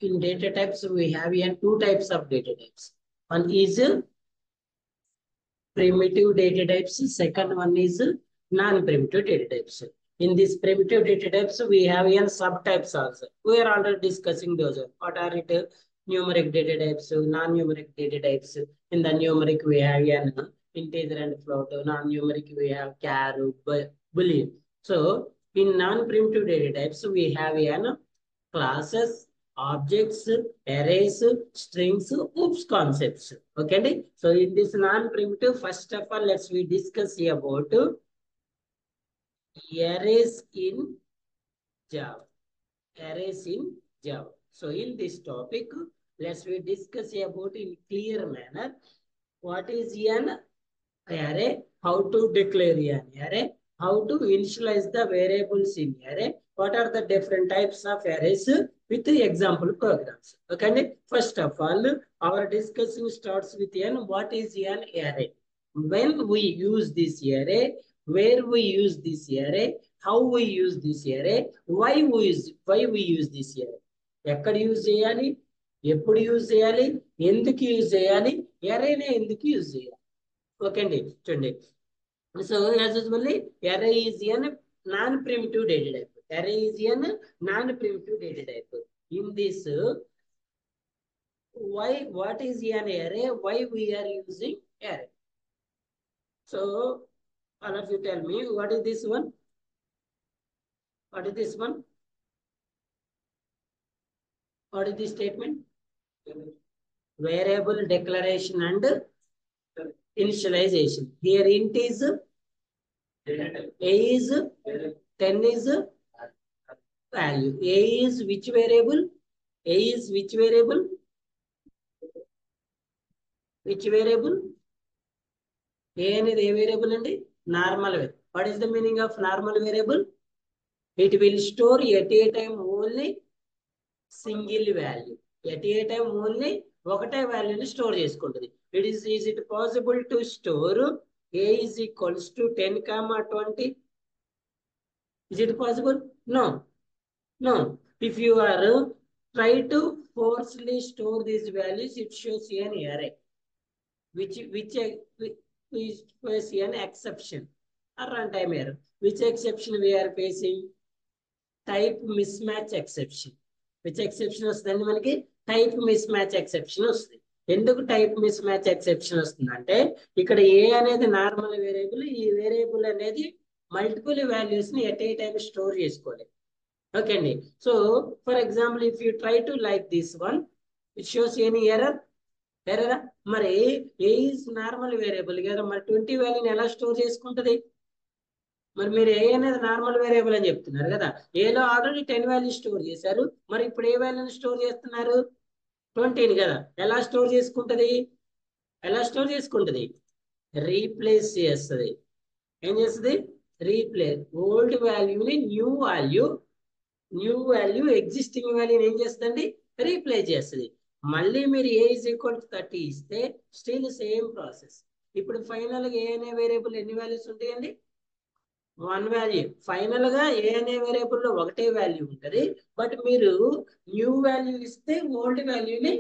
in data types, we have here two types of data types. One is primitive data types. Second one is non-primitive data types. In these primitive data types, we have here subtypes also. We are already discussing those. What are it? Numeric data types, non-numeric data types. In the numeric, we have here integer and float. Non-numeric, we have char, boolean. So in non-primitive data types, we have here classes, objects, arrays, strings, oops concepts. Okay. So in this non-primitive, first of all, let's we discuss about arrays in Java. Arrays in Java. So in this topic, let's we discuss about in clear manner what is an array, how to declare an array, how to initialize the variables in array, what are the different types of arrays with the example programs. Okay, first of all, our discussion starts with what is an array, when we use this array, where we use this array, how we use this array, why we use this array, ఎక్కడ use చేయాలి, ఎప్పుడు use చేయాలి, ఎందుకు use చేయాలి, arrayనే ఎందుకు use చేయాలి. Okay, చూడండి. So as usually, array is a non-primitive data type. Array is a non-primitive data type. In this, what is an array? Why we are using array? So all of you tell me, what is this one? What is this one? What is this statement? Variable declaration and initialization. Here int is a is 10 is value. A is which variable? A is which variable? Which variable? A అనేది ఏ variable అండి? Normal variable. What is the meaning of normal variable? It will store at a time only single value. At a time only ఒకటే వాల్యూని store చేసుకుంటుంది. Is it possible to store a is equals to 10, 20? Is it possible? No. No. If you are try to forcefully store these values, it shows an array, which is an exception or runtime error. Which exception we are facing? Type mismatch exception. Which exception వస్తుందండి మనకి? Type miss match exception వస్తుంది. ఎందుకు type miss match exception వస్తుందంటే ఇక్కడ a అనేది normal variable, ఈ variable అనేది multiple values ని ఎట్ ఏ టైం స్టోర్ చేసుకోలేదు. ఓకే అండి. So for example if you try to like this one, it shows any error. ఎర్రరా? మరి ఏ ఈజ్ నార్మల్ వేరియబుల్ కదా, మరి 20 వాల్యూని ఎలా స్టోర్ చేసుకుంటది? మరి మీరు ఏ అనేది నార్మల్ వేరియబుల్ అని చెప్తున్నారు కదా, ఏలో ఆల్రెడీ 10 వాల్యూ స్టోర్ చేశారు, మరి ఇప్పుడు ఏ వాల్యూని స్టోర్ చేస్తున్నారు? 20ని కదా. ఎలా స్టోర్ చేసుకుంటది? ఎలా స్టోర్ చేసుకుంటది? రీప్లేస్ చేస్తుంది. ఏం చేస్తుంది? రీప్లేస్. ఓల్డ్ వాల్యూని న్యూ వాల్యూ ఎగ్జిస్టింగ్ వాల్యూని ఏం చేస్తుందండి? రీప్లేస్ చేస్తుంది. మళ్ళీ మీరు ఏ ఈజ్ ఈక్వల్ టు 30 ఇస్తే స్టిల్ సేమ్ ప్రాసెస్. ఇప్పుడు ఫైనల్ గా ఏ అనే వేరియబుల్ ఎన్ని వాల్యూస్ ఉంటాయండి? 1 వాల్యూ. ఫైనల్ గా ఏ అనే వేరియబుల్ లో ఒకటే వాల్యూ ఉంటది, బట్ మీరు న్యూ వాల్యూ ఇస్తే ఓల్డ్ వాల్యూని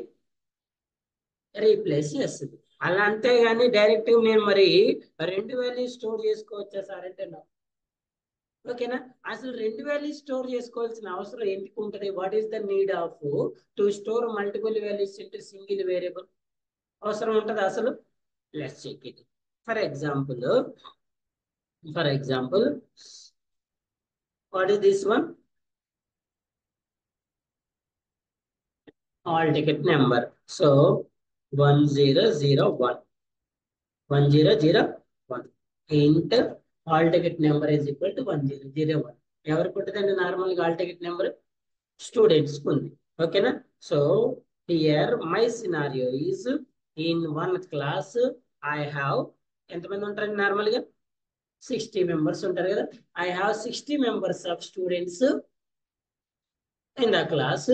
రీప్లేస్ చేస్తుంది. అలా అంతేగాని డైరెక్ట్ నేను మరి 2 వాల్యూ స్టోర్ చేసుకోవచ్చా సార్ అంటే నా. ఓకేనా? అసలు 2 వాల్యూ స్టోర్ చేసుకోవాల్సిన అవసరం ఎందుకు ఉంటుంది? What is the need of to store multiple values into single variable? అవసరం ఉంటుంది అసలు? Let's check it. For example, what is this one? All ticket number. So 1001. 1001. Int all ticket number is equal to 1001. ఎవరు పుట్టదండి normal గా all ticket number? Students ఉంది. ఓకేనా? So here my scenario is in one class I have ఎంతమంది ఉంటారండి normal గా? 60 members ఉంటారు కదా. I have 60 members of students in the class.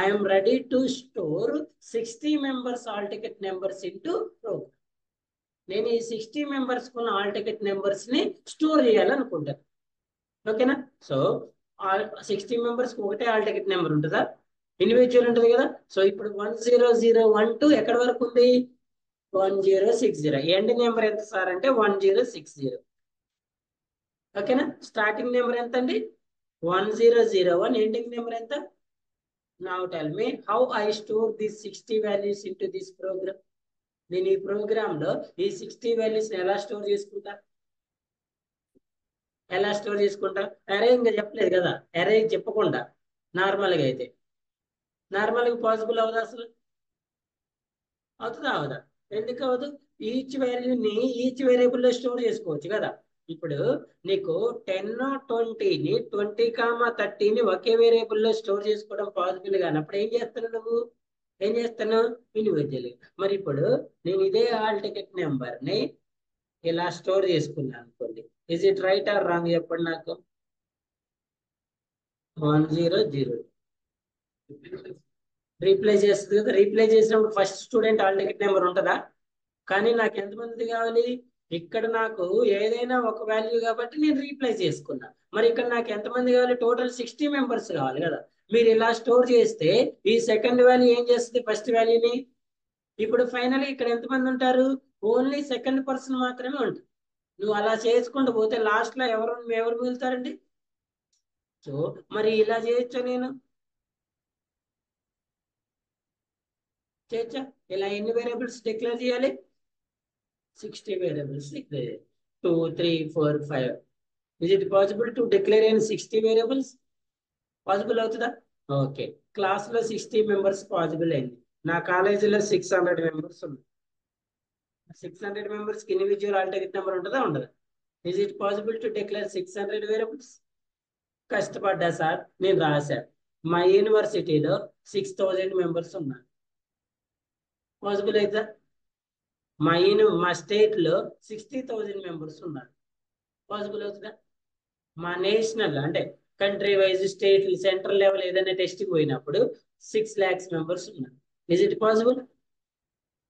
I am ready to store 60 members all ticket numbers into program. నేను ఈ 60 members కున్న all ticket numbers ని store చేయాలనుకుంటాను. ఓకేనా? సో 60 members కి ఒకటే ఆల్ టికెట్ నెంబర్ ఉంటుందా? ఇండివిజువల్ ఉంటుంది కదా. సో ఇప్పుడు 10012 ఎక్కడి వరకు ఉంది? 1060. ఎండ్ నెంబర్ ఎంత సార్ అంటే 1060. ఓకేనా. స్టార్టింగ్ నెంబర్ ఎంత అండి? 1001. ఎండింగ్ నెంబర్ ఎంత? Now tell me how I store these 60 values into this program. నేను ఈ ప్రోగ్రామ్ లో ఈ 60 వాల్యూస్ ఎలా స్టోర్ చేసుకుంటా? ఎలా స్టోర్ చేసుకుంటా? అరే ఇంకా చెప్పలేదు కదా, అరే చెప్పకుండా నార్మల్గా అయితే నార్మల్గా పాసిబుల్ అవుదా అసలు? అవుతుందా అవదా? ఎందుకు అవదు? ఈచ్ వాల్యూని ఈచ్ వేరియబుల్ లో స్టోర్ చేసుకోవచ్చు కదా. ఇప్పుడు నీకు 10 20ని 20, 30ని ఒకే వేరియబుల్ లో స్టోర్ చేసుకోవడం పాసిబుల్ కానప్పుడు ఏం చేస్తున్నావు నువ్వు? ఏం చేస్తాను? ఇండివిజువల్. మరి ఇప్పుడు నేను ఇదే హాల్ టికెట్ నెంబర్ ని ఇలా స్టోర్ చేసుకున్నాను అనుకోండి, is it right are wrong చెప్పండి నాకు? 100 రీప్లేస్ చేస్తుంది కదా. రీప్లేస్ చేసినప్పుడు first student hall ticket number ఉంటుందా? కానీ నాకు ఎంతమంది కావాలి? ఇక్కడ నాకు ఏదైనా ఒక వాల్యూ కాబట్టి నేను రీప్లేస్ చేసుకున్నా. మరి ఇక్కడ నాకు ఎంతమంది కావాలి? టోటల్ 60 మెంబర్స్ కావాలి కదా. మీరు ఇలా స్టోర్ చేస్తే ఈ సెకండ్ వాల్యూ ఏం చేస్తుంది ఫస్ట్ వాల్యూని? ఇప్పుడు ఫైనల్ ఇక్కడ ఎంతమంది ఉంటారు? ఓన్లీ సెకండ్ పర్సన్ మాత్రమే ఉంటుంది. నువ్వు అలా చేసుకుంటూ పోతే లాస్ట్ లో ఎవరు మిగులుతారండి? సో మరి ఇలా చేయొచ్చా? నేను చేయొచ్చా? ఇలా ఎన్ని వేరియబుల్స్ డిక్లేర్ చేయాలి? 60 వేరియబుల్స్ డిక్లేర్ చేయాలి. 2 3 4 5. Is it possible to declare in 60 variables? Possible అవుతుందా? ఓకే. క్లాస్ లో 60 మెంబర్స్ పాసిబుల్ అయింది. నా కాలేజీలో 600 మెంబర్స్ ఉన్నారు. 600 మెంబర్స్ కి ఇండివిజువల్ హాల్ టికెట్ నెంబర్ ఉంటుందా ఉండదా? Is it possible to declare 600 variables? కష్టపడ్డా సార్, నేను రాశా. మా యూనివర్సిటీలో 6000 మెంబర్స్ ఉన్నారు. పాసిబుల్ అవుతుందా? మా స్టేట్ లో 60,000 మెంబర్స్ ఉన్నారు. పాసిబుల్ అవుతుందా? మా నేషనల్ అంటే country wise state central level ఏదైనా టెస్ట్ పోయినప్పుడు 6 lakhs మెంబర్స్ ఉన్నారు. Is it possible?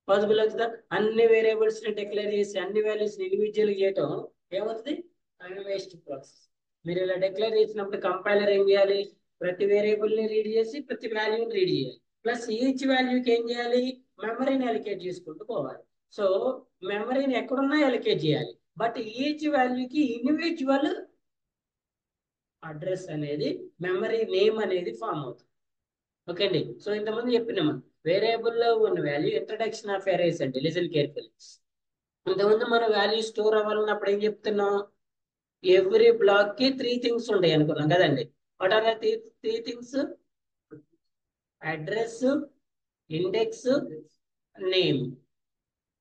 పాసిబుల్ అవుతుందా? అన్ని వేరియబుల్స్ ని డిక్లేర్ చేసి అన్ని వాల్యూస్ ఇండివిజువల్ చేయటం ఏమవుతుంది? Time waste process. మీరు ఇలా డిక్లేర్ చేసినప్పుడు కంపైలర్ ఏం చేయాలి? ప్రతి వేరియబుల్ ని రీడ్ చేసి ప్రతి వాల్యూని రీడ్ చేయాలి. ప్లస్ ఈచ్ వాల్యూకి ఏం చేయాలి? మెమరీని అలికేట్ చేసుకుంటూ పోవాలి. సో మెమరీని ఎక్కడున్నా అలికేట్ చేయాలి. బట్ ఈచ్ వాల్యూకి ఇండివిజువల్ అడ్రస్ అనేది, మెమరీ నేమ్ అనేది ఫామ్ అవుతుంది. ఓకే అండి. సో ఇంతమంది చెప్పినాము వేరియబుల్ లో ఉన్న వాల్యూ ఇంట్రడక్షన్ ఆఫ్ అరేస్ అండి. Listen carefully. ఇంతకుముందు మన వాల్యూ స్టోర్ అవ్వాలన్నప్పుడు ఏం చెప్తున్నాం? ఎవ్రీ బ్లాక్ కి 3 థింగ్స్ ఉంటాయి అనుకున్నాం కదండి. What are the 3 things? Address, index, name.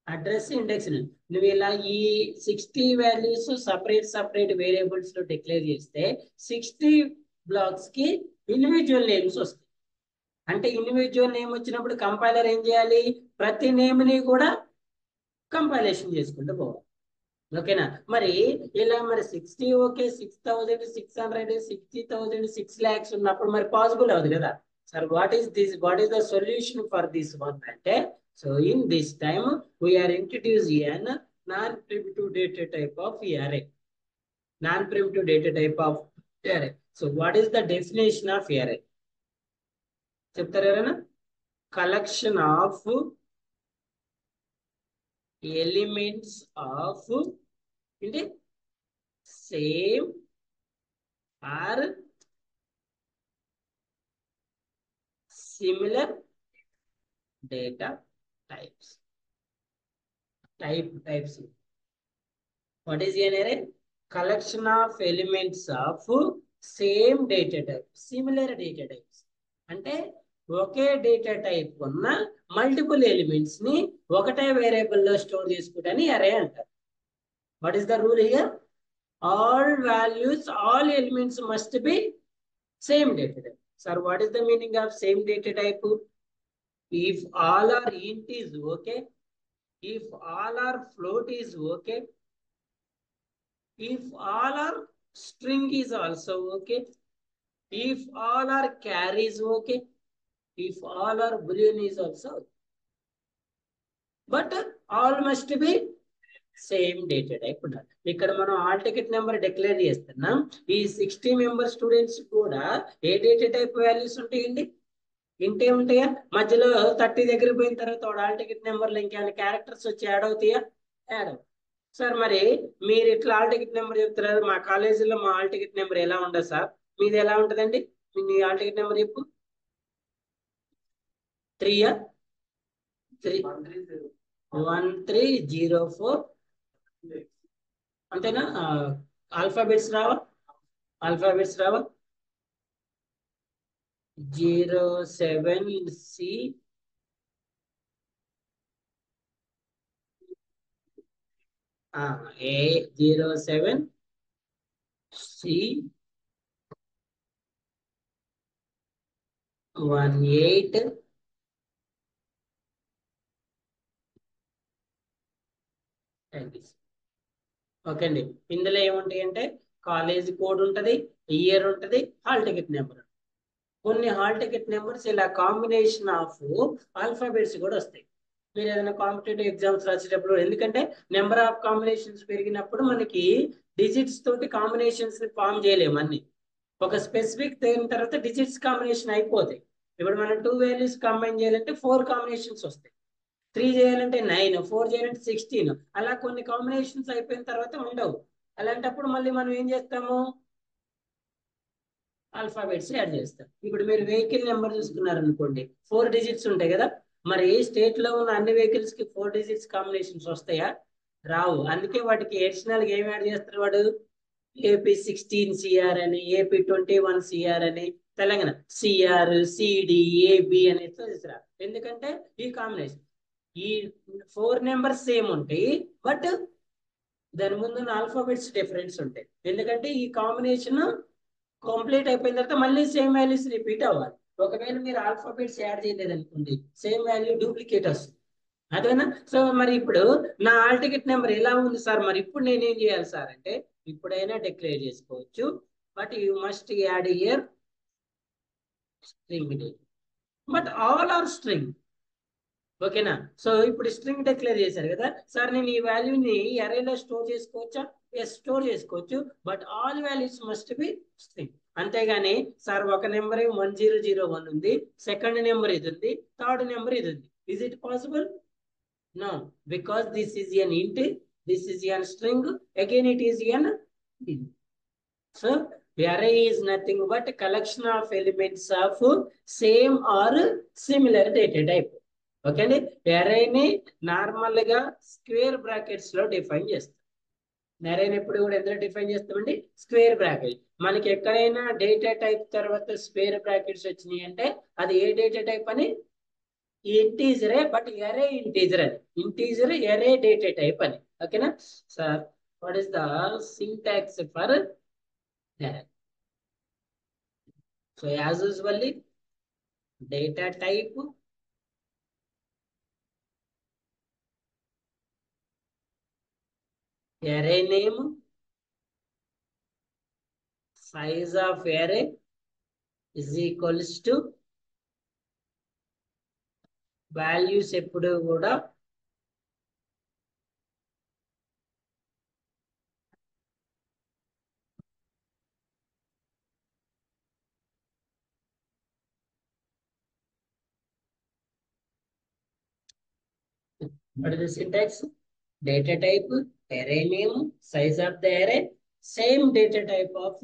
Address, index. నువ్వు ఇలా ఈ 60 వాల్యూస్ సపరేట్ వేరియబుల్స్ లో డిక్లేర్ చేస్తే 60 బ్లాక్స్ కి ఇండివిజువల్ నేమ్స్ వస్తాయి. అంటే ఇండివిజువల్ నేమ్ వచ్చినప్పుడు కంపైలర్ ఏం చేయాలి? ప్రతి నేమ్ ని కూడా కంపైలేషన్ చేసుకుంటూ పోవాలి. ఓకేనా. మరి ఇలా మరి 60 ఓకే, 6,600 60,000 6 lakhs ఉన్నప్పుడు మరి పాసిబుల్ అవుతుంది కదా. Sir what is the solution for this one అంటే, so in this time we are introduce an non primitive data type of array. Non primitive data type of array. So what is the definition of array? చెప్తారు ఎవరైనా? Collection of elements of ఏంటి? Same or similar data types. types. What is an array? Collection of elements of same data type, similar data types. అంటే ఒకే data type ఉన్న multiple elements ని ఒకటే variable లో store చేసుకుంటాని అరే అంటారు. What is the rule here? All values, all elements must be same data type. Sir what is the meaning of same data type? If all are int is okay, if all are float is okay, if all are string is also okay, if all are char is okay, if all are boolean is also okay. But all must be same data type ఉండాలి. ఇక్కడ మనం hall ticket number declare చేస్తున్నాం. ఈ 60 member students కూడా ఏ data type values ఉంటాయండి? ఇంటే ఉంటాయా మధ్యలో 30 దగ్గర పోయిన తర్వాత వాడు హాల్ టికెట్ నెంబర్లో ఇంకేమైనా క్యారెక్టర్స్ వచ్చి యాడ్ అవుతాయా? యాడ్ అవుతాయి. సార్ మరి మీరు ఇట్లా హాల్ టికెట్ నెంబర్ చెప్తున్నారు, మా కాలేజీలో మా హాల్ టికెట్ నెంబర్ ఎలా ఉండదు సార్, మీది ఎలా ఉంటుందండి? మీ హాల్ టికెట్ నెంబర్ చెప్పు. 3 1304 అంతేనా? ఆల్ఫాబెట్స్ రావా? ఆల్ఫాబెట్స్ రావా? 07C A07C18 ఓకే అండి. ఇందులో ఏముంటాయి అంటే కాలేజ్ కోడ్ ఉంటుంది, ఇయర్ ఉంటుంది, హాల్ టికెట్ నెంబర్. కొన్ని హాల్ టికెట్ నెంబర్స్ ఇలా కాంబినేషన్ ఆఫ్ ఆల్ఫాబెట్స్ కూడా వస్తాయి. మీరు ఏదైనా కాంపిటేటివ్ ఎగ్జామ్స్ రాసేటప్పుడు, ఎందుకంటే నెంబర్ ఆఫ్ కాంబినేషన్స్ పెరిగినప్పుడు మనకి డిజిట్స్ తోటి కాంబినేషన్స్ ఫామ్ చేయలేము అన్ని. ఒక స్పెసిఫిక్ అయిన తర్వాత డిజిట్స్ కాంబినేషన్ అయిపోతాయి. ఇప్పుడు మనం 2 వాల్యూస్ కంబైన్ చేయాలంటే 4 కాంబినేషన్స్ వస్తాయి. 3 చేయాలంటే 9, 4 చేయాలంటే 16. అలా కొన్ని కాంబినేషన్స్ అయిపోయిన తర్వాత ఉండవు. అలాంటప్పుడు మళ్ళీ మనం ఏం చేస్తాము? ఆల్ఫాబెట్స్ యాడ్ చేస్తాం. ఇప్పుడు మీరు వెహికల్ నెంబర్ చూసుకున్నారు అనుకోండి, 4 డిజిట్స్ ఉంటాయి కదా. మరి స్టేట్ లో ఉన్న అన్ని వెహికల్స్ కి 4 డిజిట్స్ కాంబినేషన్స్ వస్తాయా? రావు. అందుకే వాటికి అడిషనల్ గా ఏం యాడ్ చేస్తారు వాడు? AP16CR అని, AP21CR అని, తెలంగాణ CR CD AB అని తీసుకురా. ఎందుకంటే ఈ కాంబినేషన్ ఈ 4 నెంబర్స్ సేమ్ ఉంటాయి, బట్ దాని ముందు ఆల్ఫాబెట్స్ డిఫరెన్స్ ఉంటాయి. ఎందుకంటే ఈ కాంబినేషన్ కంప్లీట్ అయిపోయిన తర్వాత మళ్ళీ సేమ్ వాల్యూస్ రిపీట్ అవ్వాలి. ఒకవేళ మీరు ఆల్ఫాబెట్స్ యాడ్ చేయలేదు అనుకోండి, సేమ్ వాల్యూ డూప్లికేట్ వస్తుంది. అదేనా? సో మరి ఇప్పుడు నా హాల్ టికెట్ నెంబర్ ఎలా ఉంది సార్, మరి ఇప్పుడు నేనేం చేయాలి సార్ అంటే, ఇప్పుడైనా డిక్లేర్ చేసుకోవచ్చు, but you must add year string name. But all are string. ఓకేనా? సో ఇప్పుడు స్ట్రింగ్ డిక్లేర్ చేశారు కదా సార్, నేను ఈ వాల్యూని అరేలో స్టోర్ చేసుకోవచ్చా? ఎస్, స్టోర్ చేసుకోవచ్చు, but all values must be string. అంతేగాని సార్ ఒక నెంబర్ 1001 ఉంది, సెకండ్ నెంబర్ ఇది ఉంది, థర్డ్ నెంబర్ ఇది ఉంది. Is it possible? No, because this is an int, this is an string, again it is an int. So the array is nothing but a collection of elements of same or similar data type. Okay అండి. అరేని normal గా square brackets లో define చేస్తాం. అరేని ఎప్పుడు కూడా ఎందులో define చేస్తామండి? Square bracket. మనకి ఎక్కడైనా డేటా టైప్ తర్వాత స్క్వేర్ బ్రాకెట్స్ వచ్చినాయి అంటే అది ఏ డేటా టైప్ అని? ఇంటీజరే, బట్ అరే ఇంటీజర్ అని. ఇంటీజర్ అరే డేటా టైప్ అని. ఓకేనా sir? What is the syntax for array? So as usually data type, array name, size of array is equals to values ఎప్పుడు కూడా what is the syntax? Data type, array name, size of the array, same data type of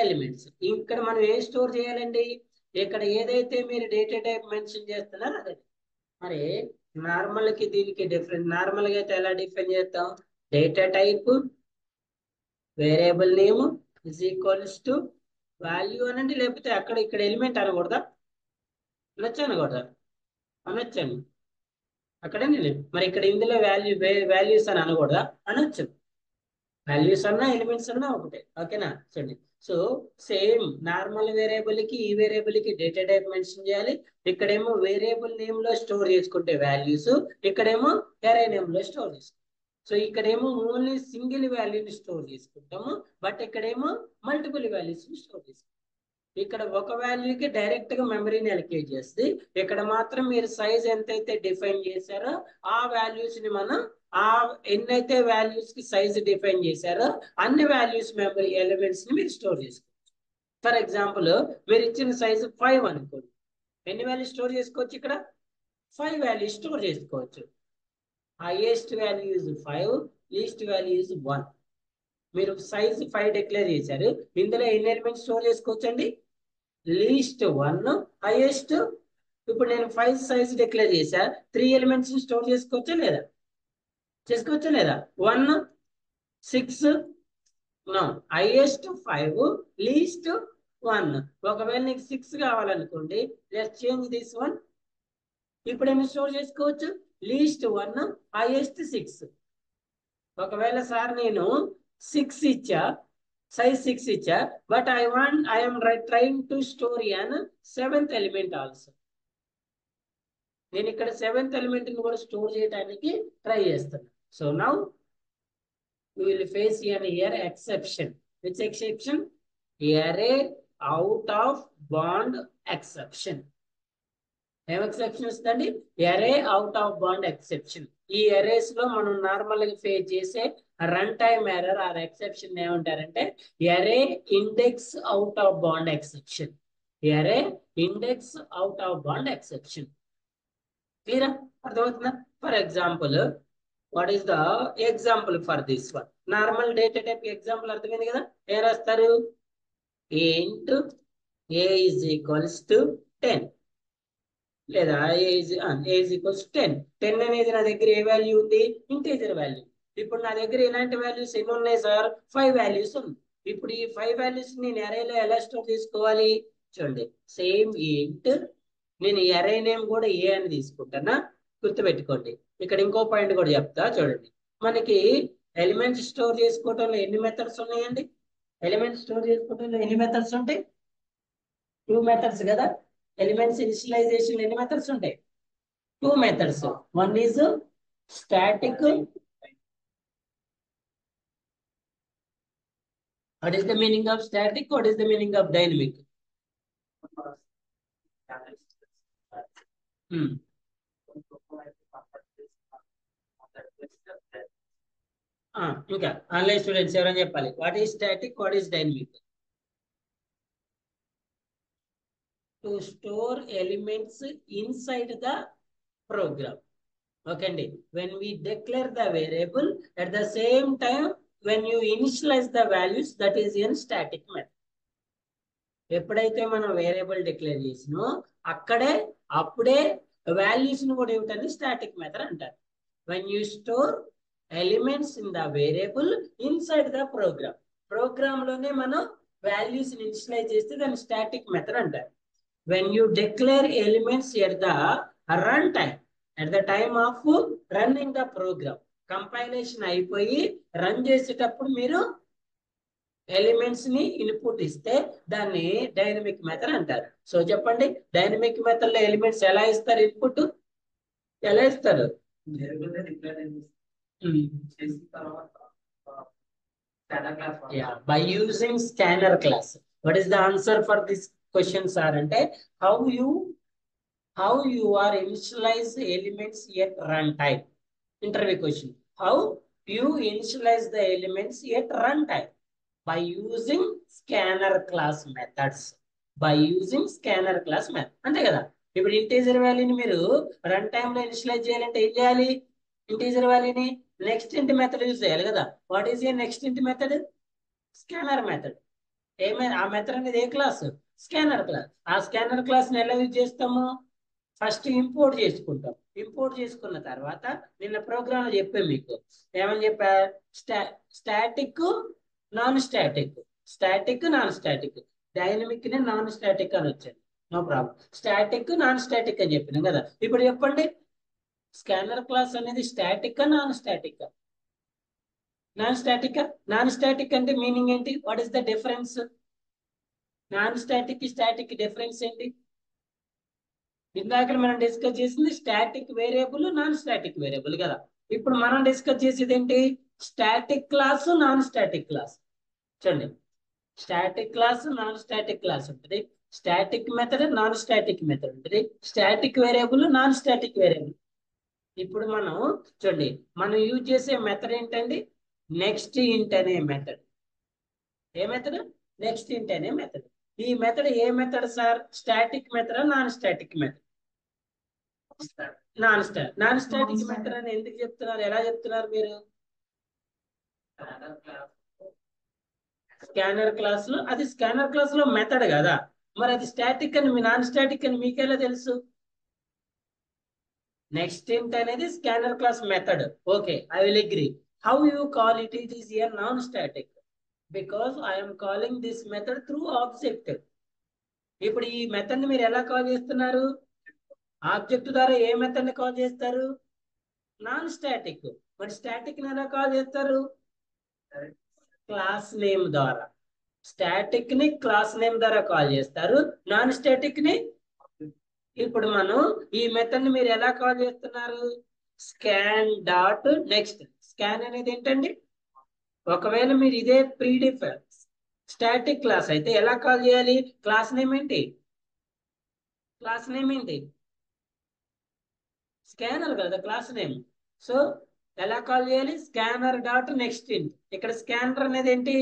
elements. ఇక్కడ మనం ఏం store చేయాలండి? ఇక్కడ ఏదైతే మీరు data type mention చేస్తున్నారో అదే. మరి నార్మల్ కి దీనికి డిఫరెంట్. నార్మల్ గా అయితే ఎలా డిఫైన్ చేస్తాం? Data type variable name is equals to value అనండి, లేకపోతే అక్కడ ఇక్కడ ఎలిమెంట్ అనకూడదా? అనొచ్చు అనకూడదా? అనొచ్చండి. అక్కడే నేను మరి ఇక్కడ ఇందులో వాల్యూస్ అని అనకూడదా? అనొచ్చు. వాల్యూస్ అన్నా ఎలిమెంట్స్ అన్నా ఒకటే. ఓకేనా? చూడండి. సో సేమ్ నార్మల్ వేరియబుల్ కి ఈ వేరియబుల్ కి డేటా టైప్ మెన్షన్ చేయాలి. ఇక్కడేమో వేరియబుల్ నేమ్ లో స్టోర్ చేసుకుంటే వాల్యూస్, ఇక్కడేమో అరే నేమ్ లో స్టోర్ చేసుకుంటాం. సో ఇక్కడేమో ఓన్లీ సింగిల్ వాల్యూని స్టోర్ చేసుకుంటాము, బట్ ఇక్కడేమో మల్టిపుల్ వాల్యూస్ ని స్టోర్ చేసుకుంటాం. ఇక్కడ ఒక వాల్యూకి డైరెక్ట్ గా మెమరీని అలొకేట్ చేస్తే, ఇక్కడ మాత్రం మీరు సైజ్ ఎంతైతే డిఫైన్ చేశారో ఆ వాల్యూస్ ని మనం ఎన్నైతే వాల్యూస్ కి సైజ్ డిఫైన్ చేశారో అన్ని వాల్యూస్ మెమరీ ఎలిమెంట్స్ ని మీరు స్టోర్ చేసుకోవచ్చు. ఫర్ ఎగ్జాంపుల్ మీరు ఇచ్చిన సైజు 5 అనుకోండి. ఎన్ని వాల్యూస్ స్టోర్ చేసుకోవచ్చు ఇక్కడ 5 వాల్యూస్ స్టోర్ చేసుకోవచ్చు. Highest value is 5, least value is 1. మీరు సైజ్ 5 డిక్లేర్ చేశారు, ఇందులో ఎన్ని ఎలిమెంట్స్ స్టోర్ చేసుకోవచ్చు అండి? Least 1, highest. ఇప్పుడు నేను 5 సైజ్ డిక్లేర్ చేశా, 3 ఎలిమెంట్స్ స్టోర్ చేసుకోవచ్చా లేదా? చేసుకోవచ్చా లేదా? 1, 6, నో, హైయెస్ట్ 5, లీస్ట్ 1. ఒకవేళ నీకు 6 కావాలనుకోండి, లెట్స్ చేంజ్ దిస్ వన్. ఇప్పుడు ఎన్ని స్టోర్ చేసుకోవచ్చు? Least 1, highest 6. ఒకవేళ సార్ నేను 6 ఇచ్చా, సైజ్ 6 ఇచ్చా, but I'm trying to store an 7th element also. నేను ఇక్కడ 7th ఎలిమెంట్ ని కూడా స్టోర్ చేయడానికి ట్రై చేస్తాను. So now we will face here exception. Which exception? Array out of bond exception. ఏం ఎక్సెప్షన్ వస్తుందండి? array out of bond exception. ఈ arrays లో మనం నార్మల్ గా ఫేస్ చేసే run time error or exception ఏమంటారంటే array index out of bond exception. array index out of bond exception. క్లియరా? అర్థమవుతుందా? For example, what is the example for this one? Normal data type example అర్థమైంది కదా? ఏం రాస్తారు? ఇంట్ a is equals to 10, లేదా a is equals to 10. 10 అనేది నా దగ్గర ఏ వాల్యూ ఉంది? Integer value. ఇప్పుడు నా దగ్గర ఇలాంటి వాల్యూస్ ఎన్ని ఉన్నాయి సార్? 5 వాల్యూస్ ఉంది. ఇప్పుడు ఈ 5 వాల్యూస్ నేను అరేలో ఎలా స్టోర్ చేసుకోవాలి? చూడండి, సేమ్ ఇంట్, నేను ఈ అరే నేమ్ కూడా ఏ అని తీసుకుంటానా, గుర్తుపెట్టుకోండి. ఇక్కడ ఇంకో పాయింట్ కూడా చెప్తా చూడండి. మనకి ఎలిమెంట్స్ స్టోర్ చేసుకోవడంలో ఎన్ని మెథడ్స్ ఉన్నాయండి? ఎలిమెంట్స్ స్టోర్ చేసుకోవడంలో ఎన్ని మెథడ్స్ ఉంటాయి? 2 మెథడ్స్ కదా. ఎలిమెంట్స్ ఇనిషియలైజేషన్ ఎన్ని మెథడ్స్ ఉంటాయి? 2 methods. One is static. What is the meaning of static? What is the meaning of dynamic? ఇంకా ఆన్లైన్ స్టూడెంట్స్ ఎవరైనా చెప్పాలి, what is static, what is dynamic? To store elements inside the program. Okay అండి. when we declare the variable at the same time when you initialize the values, that is in static method. ఎప్పుడైతే మనం variable declare చేసినో అప్పుడే values ని కూడా ఏమిటని static method అంటారు. when you store elements in the variable inside the program, program లోనే మనం values ని ఇనిషియలైజ్ చేస్తే దాన్ని స్టాటిక్ మెథడ్ అంటారు. when you declare elements at the run time, at the time of running the program, compilation అయిపోయి run చేసేటప్పుడు మీరు elements ని ఇన్పుట్ ఇస్తే దాన్ని డైనమిక్ మెథడ్ అంటారు. సో చెప్పండి, డైనమిక్ మెథడ్ లో ఎలిమెంట్స్ ఎలా ఇస్తారు? ఇన్పుట్ ఎలా ఇస్తారు? by using scanner class. What is the answer for this question, sir? అంటే how you are initialize elements at runtime. Interview question. How you initialize the elements at runtime? By using scanner class methods. By using scanner class method. అంతే కదా. ఇప్పుడు integer వాల్యూని మీరు run time లో initialise చేయాలంటే ఏం చేయాలి? ఇంటీజర్ వాల్యూని నెక్స్ట్ ఇంట్ మెథడ్ యూజ్ చేయాలి కదా. What is A next int method? Scanner method. ఆ మెథడ్ అనేది ఏ క్లాస్? Scanner class. ఆ స్కానర్ క్లాస్ ని ఎలా యూజ్ చేస్తాము? ఫస్ట్ ఇంపోర్ట్ చేసుకుంటాం. ఇంపోర్ట్ చేసుకున్న తర్వాత నిన్న ప్రోగ్రామ్ లో చెప్పాం మీకు, ఏమని చెప్పా? Static non static, static non static, dynamic ని నాన్ స్టాటిక్ అని వచ్చాను. No problem. Static non static అని చెప్పినాం కదా. ఇప్పుడు చెప్పండి, స్కానర్ క్లాస్ అనేది static non static? Non static. Non static అంటే మీనింగ్ ఏంటి? What is the difference? Non static static difference ఏంటి? ఇందాక మనం డిస్కస్ చేసింది static variable, non static variable కదా. ఇప్పుడు మనం డిస్కస్ చేసేది ఏంటి? Static class, non static class. చూడండి, static class, non static class ఉంటుంది. Static method, non static method ఉంటుంది. Static variable, non static variable. ఇప్పుడు మనం చూడండి, మనం యూజ్ చేసే మెథడ్ ఏంటండి? నెక్స్ట్ ఇంట్ అనే మెథడ్. ఏ మెథడ్? నెక్స్ట్ ఇంట్ అనే మెథడ్. ఈ మెథడ్ ఏ method sir? Static method, non static method? Non static method అని ఎందుకు చెప్తున్నారు? ఎలా చెప్తున్నారు మీరు? స్కానర్ క్లాస్ లో, అది స్కానర్ క్లాస్ లో మెథడ్ కదా, మరి అది స్టాటిక్ అని, నాన్ స్టాటిక్ అని మీకెలా తెలుసు? నెక్స్ట్ ఇంట్ అనేది scanner class method. Okay, I will agree. How you call it? It is a non static because I'm calling this method through object. ఇప్పుడు ఈ మెథడ్ ని మీరు ఎలా కాల్ చేస్తున్నారు? ఆబ్జెక్ట్ ద్వారా ఏ మెథడ్ ని కాల్ చేస్తారు? Non static. మరి స్టాటిక్ ని ఎలా కాల్ చేస్తారు? క్లాస్ నేమ్ ద్వారా. స్టాటిక్ ని క్లాస్ నేమ్ ద్వారా కాల్ చేస్తారు, నాన్ స్టాటిక్ ని. ఇప్పుడు మనం ఈ మెథడ్ ని మీరు ఎలా కాల్ చేస్తున్నారు? Scan dot next. స్కాన్ అనేది ఏంటండి? ఒకవేళ మీరు ఇదే ప్రీడిఫైన్ స్టాటిక్ క్లాస్ అయితే ఎలా కాల్ చేయాలి? క్లాస్ నేమ్ ఏంటి? క్లాస్ నేమ్ ఏంటి? స్కానర్ కదా క్లాస్ నేమ్. సో ఎలా కాల్ చేయాలి? స్కానర్ డాట్ నెక్స్ట్ ఇంట్. ఇక్కడ స్కానర్ అనేది ఏంటి?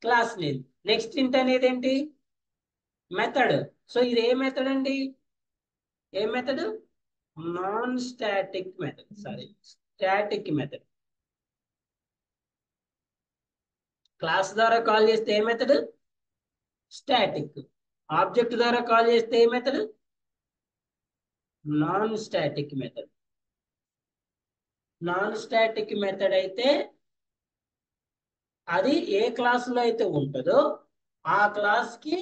Class name. నెక్స్ట్ ఇంట్ అనేది ఏంటి? మెథడ్. సో ఇది ఏ మెథడ్ అండి? ఏ method? Non static method. Sorry, static method. Class ద్వారా కాల్ చేస్తే ఏ మెథడ్? స్టాటిక్. ఆబ్జెక్ట్ ద్వారా కాల్ చేస్తే ఏ method? Non static method. Non static method అయితే అది ఏ క్లాస్ లో అయితే ఉంటుందో ఆ క్లాస్ కి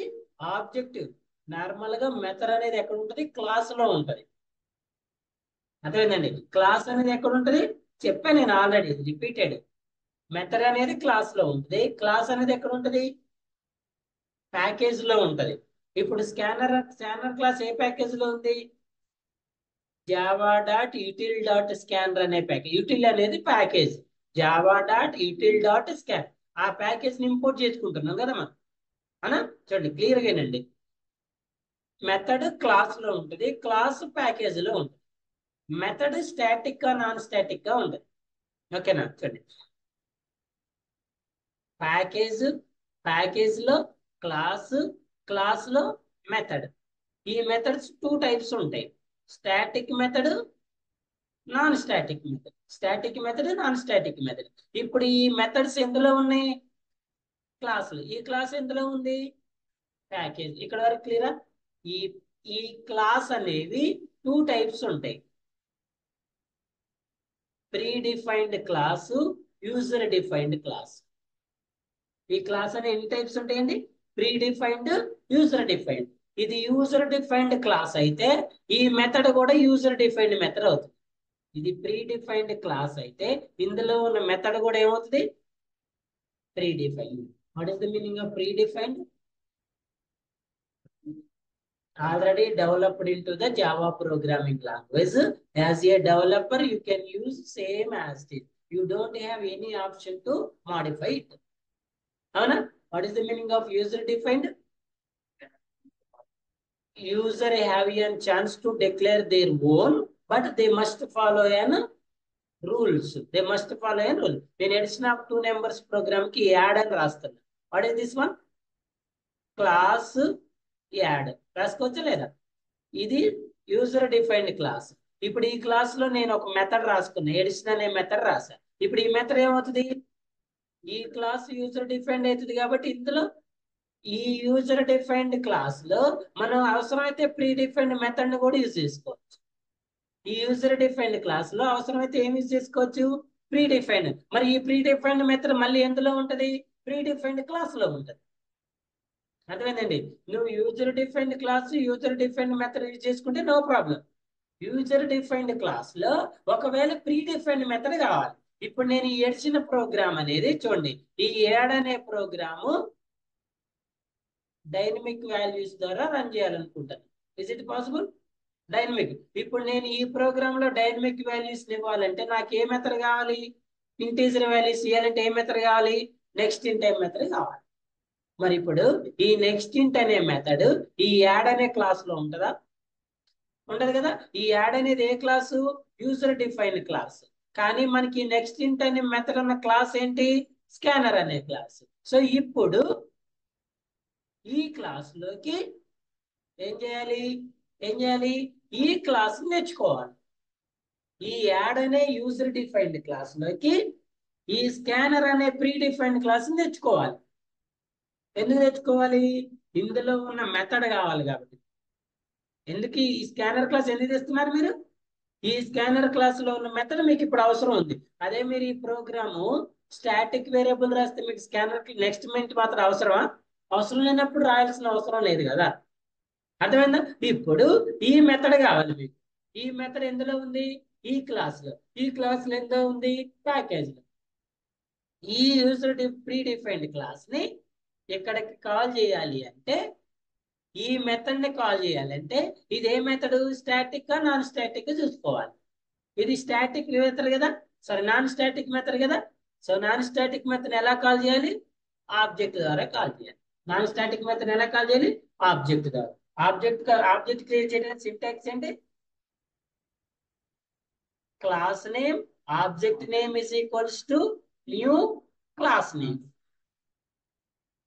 ఆబ్జెక్ట్. నార్మల్ గా మెథడ్ అనేది ఎక్కడ ఉంటుంది? క్లాస్ లో ఉంటది. అర్థమైందండి? క్లాస్ అనేది ఎక్కడ ఉంటది? చెప్పాను నేను ఆల్రెడీ, రిపీటెడ్. మెథడ్ అనేది క్లాస్ లో ఉంటుంది, క్లాస్ అనేది ఎక్కడ ఉంటది? ప్యాకేజ్ లో ఉంటది. ఇప్పుడు స్కానర్ క్లాస్ ఏ ప్యాకేజ్ లో ఉంది? Java dot util dot scanner అనే ప్యాకేజ్. యూటిల్ అనేది package. Java dot util dot scan. ఆ ప్యాకేజ్ ని ఇంపోర్ట్ చేసుకుంటున్నాం కదా మనం. అనా చూడండి క్లియర్ గానండి. మెథడ్ క్లాస్ లో ఉంటుంది, క్లాస్ ప్యాకేజ్ లో ఉంటుంది. మెథడ్ స్టాటిక్ గా నాన్ స్టాటిక్ గా ఉంటుంది. ఓకేనా? చూడండి, ప్యాకేజ్ లో క్లాస్, క్లాస్ లో మెథడ్. ఈ మెథడ్స్ టూ టైప్స్ ఉంటాయి. Static method, non static method. Static method, non static method. ఇప్పుడు ఈ మెథడ్స్ ఎందులో ఉన్నాయి? క్లాసులు. ఈ క్లాస్ ఎందులో ఉంది? ప్యాకేజ్. ఇక్కడ వరకు క్లియరా? ఈ ఈ క్లాస్ అనేవి టూ టైప్స్ ఉంటాయి. Pre defined class, user defined class. ఈ క్లాస్ అనే ఎన్ని టైప్స్ ఉంటాయండి? Pre defined, user defined. ఇది యూజర్ డిఫైన్డ్ క్లాస్ అయితే ఈ మెథడ్ కూడా యూజర్ డిఫైన్డ్ మెథడ్ అవుతుంది. ఇది ప్రీ డిఫైన్డ్ క్లాస్ అయితే ఇందులో ఉన్న మెథడ్ కూడా ఏమవుతుంది? Pre defined. What is the meaning of pre defined? already developed into the Java programming language. As a developer, you can use same as it. You don't have any option to modify it. Avana? What is the meaning of user defined? User have a chance to declare their own, but they must follow an rules. They must follow an rule. When addition of two numbers program ki add and rastana. What is this one? Class add. రాసుకోవచ్చా లేదా? ఇది user defined class. ఇప్పుడు ఈ class లో నేను ఒక method రాసుకున్నా, edition అనే method రాసా. ఇప్పుడు ఈ మెథడ్ ఏమవుతుంది? ఈ క్లాస్ యూజర్ డిఫైన్డ్ అవుతుంది. కాబట్టి ఇందులో ఈ యూజర్ డిఫైన్డ్ క్లాస్ లో మనం అవసరమైతే ప్రీ డిఫైన్డ్ మెథడ్ ని కూడా యూజ్ చేసుకోవచ్చు. ఈ యూజర్ డిఫైన్డ్ క్లాస్ లో అవసరమైతే ఏం యూజ్ చేసుకోవచ్చు? Pre defined. మరి ఈ ప్రీ డిఫైన్డ్ మెథడ్ మళ్ళీ ఎందులో ఉంటది? ప్రీ డిఫైన్డ్ క్లాస్ లో ఉంటది. అర్థమైందండి? నువ్వు user defined class, user defined method use చేసుకుంటే no problem. User defined class లో ఒకవేళ ప్రీ డిఫైన్డ్ మెథడ్ కావాలి. ఇప్పుడు నేను ఈ ఎడిచిన ప్రోగ్రామ్ అనేది చూడండి, ఈ యాడ్ అనే ప్రోగ్రాము డైనమిక్ వాల్యూస్ ద్వారా రన్ చేయాలనుకుంటాను. Is it possible? డైనమిక్. ఇప్పుడు నేను ఈ ప్రోగ్రామ్ లో డైనమిక్ వాల్యూస్ ఇవ్వాలంటే నాకు ఏ మెథడ్ కావాలి? ఇంటీజర్ వాల్యూస్ ఇవ్వాలంటే ఏ మెథడ్ కావాలి? నెక్స్ట్ ఇంట్ అనే మెథడ్ కావాలి. మరి ఇప్పుడు ఈ నెక్స్ట్ ఇంట్ అనే మెథడ్ ఈ యాడ్ అనే క్లాస్ లో ఉంటుందా? ఉండదు కదా. ఈ యాడ్ అనేది ఏ క్లాసు? User define class. కానీ మనకి నెక్స్ట్ ఇంట్ అనే మెథడ్ ఉన్న క్లాస్ ఏంటి? స్కానర్ అనే క్లాస్. సో ఇప్పుడు ఈ క్లాస్ లోకి ఏం చేయాలి ఈ క్లాస్ నేర్చుకోవాలి. ఈ యాడ్ అనే యూజర్ డిఫైన్డ్ క్లాస్ లోకి ఈ స్కానర్ అనే ప్రీ డిఫైన్డ్ క్లాస్ తెచ్చుకోవాలి. ఎందుకు తెచ్చుకోవాలి? ఇందులో ఉన్న మెథడ్ కావాలి కాబట్టి. ఎందుకు ఈ స్కానర్ క్లాస్ ఎందుకు తెస్తున్నారు మీరు? ఈ స్కానర్ క్లాస్ లో ఉన్న మెథడ్ మీకు ఇప్పుడు అవసరం ఉంది. అదే మీరు ఈ ప్రోగ్రాము స్టాటిక్ వేరియబుల్ రాస్తే మీకు స్కానర్ నెక్స్ట్ మినిట్ మాత్రం అవసరమా? అవసరం లేనప్పుడు రాయాల్సిన అవసరం లేదు కదా. అర్థమైందా? ఇప్పుడు ఈ మెథడ్ కావాలి మీకు. ఈ మెథడ్ ఎందులో ఉంది? ఈ క్లాస్ లో. ఈ క్లాస్ లో ఎందులో ఉంది? ప్యాకేజ్ లో. ఈ యూజర్ ప్రీ డిఫైన్డ్ క్లాస్ ని ఇక్కడికి కాల్ చేయాలి అంటే ఈ మెథడ్ ని కాల్ చేయాలంటే ఇది ఏ మెథడ్? స్టాటిక్ నాన్ స్టాటిక్ చూసుకోవాలి. ఇది స్టాటిక్ మెథడ్ కదా, సరే నాన్ స్టాటిక్ మెథడ్ కదా. సో నాన్ స్టాటిక్ మెథడ్ ఎలా కాల్ చేయాలి? ఆబ్జెక్ట్ ద్వారా కాల్ చేయాలి. నాన్ స్టాటిక్ మెథడ్ ఎలా కాల్ చేయాలి? ఆబ్జెక్ట్ ద్వారా. ఆబ్జెక్ట్ క్రియేట్ చేయడానికి సింటాక్స్ ఏంటి? Class name object name is equals to new class name.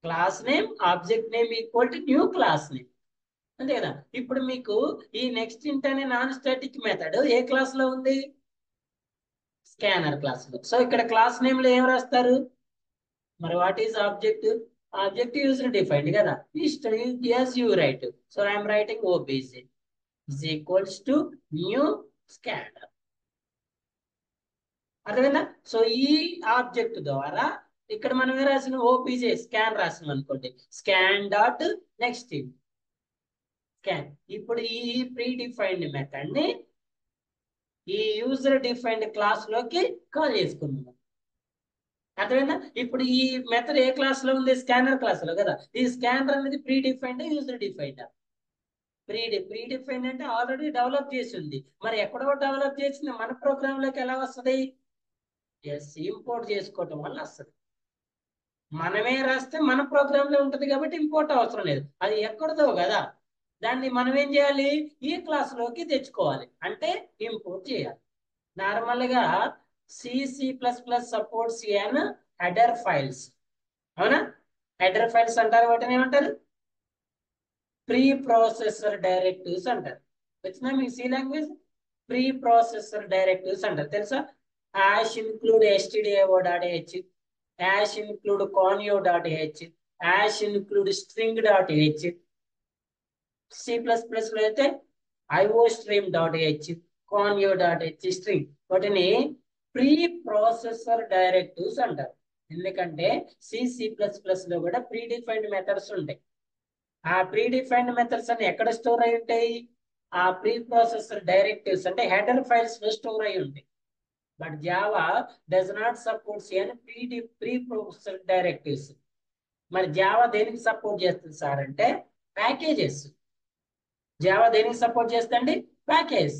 Class name object name equal to new class name. అంతే కదా. ఇప్పుడు మీకు ఈ నెక్స్ట్ ఇంట్ అనే నాన్ స్టాటిక్ మెథడ్ ఏ క్లాస్ లో ఉంది? స్కానర్ క్లాస్ లో. సో ఇక్కడ క్లాస్ నేమ్ లో ఏం రాస్తారు? మరి what is object? Object user defined కదా. yes you write. So I am writing obj is equals to new scanner. అర్థమైందా? సో ఈ ఆబ్జెక్ట్ ద్వారా ఇక్కడ మనం ఏం రాసిన? ఓపీజే స్కాన్ రాసినాం అనుకోండి. Scan dot next scan. ఇప్పుడు ఈ ప్రీ డిఫైన్డ్ మెథడ్ ని ఈ యూజర్ డిఫైన్డ్ క్లాస్ లోకి కాల్ చేసుకున్నాం. అర్థమైందా? ఇప్పుడు ఈ మెథడ్ ఏ క్లాస్ లో ఉంది? స్కానర్ క్లాస్ లో కదా. ఈ స్కానర్ అనేది pre defined user defined? Pre defined అంటే ఆల్రెడీ డెవలప్ చేసి ఉంది. మరి ఎక్కడో డెవలప్ చేసింది మన ప్రోగ్రామ్ లోకి ఎలా వస్తుంది? ఎస్, ఇంపోర్ట్ చేసుకోవటం వల్ల వస్తుంది. మనమే రాస్తే మన ప్రోగ్రామ్ లో ఉంటుంది కాబట్టి ఇంపోర్ట్ అవసరం లేదు. అది ఎక్కడదో కదా, దాన్ని మనం ఏం చేయాలి? ఈ క్లాస్ లోకి తెచ్చుకోవాలి. అంటే ఇంపోర్ట్ చేయాలి. నార్మల్ గా C++ supports an header files. అవునా? హెడర్ ఫైల్స్ అంటారు. వాటిని ఏమంటారు? ప్రీ ప్రాసెసర్ డైరెక్టివ్స్ అంటారు. వచ్చినా మీ C language? Preprocessor directives అంటారు. తెలుసా? hash include stdio.h, hash include conio.h, hash include string.h. C++ లో అయితే iostream.h, conio.h string. వాటిని ప్రీ ప్రాసెసర్ డైరెక్టివ్స్ అంటారు. ఎందుకంటే C++ లో కూడా ప్రీ డిఫైన్డ్ మెథడ్స్ ఉంటాయి. ఆ ప్రీ డిఫైన్డ్ మెథడ్స్ అన్ని ఎక్కడ స్టోర్ అయి ఉంటాయి? ఆ ప్రీ ప్రాసెసర్ డైరెక్టివ్స్ అంటే హెడర్ ఫైల్స్ లో స్టోర్ అయి ఉంటాయి. But Java does not supports an preprocessor directives. మరి జావా దేనికి సపోర్ట్ చేస్తుంది సార్ అంటే ప్యాకేజెస్. జావా దేనికి సపోర్ట్ చేస్తుంది? ప్యాకేజ్.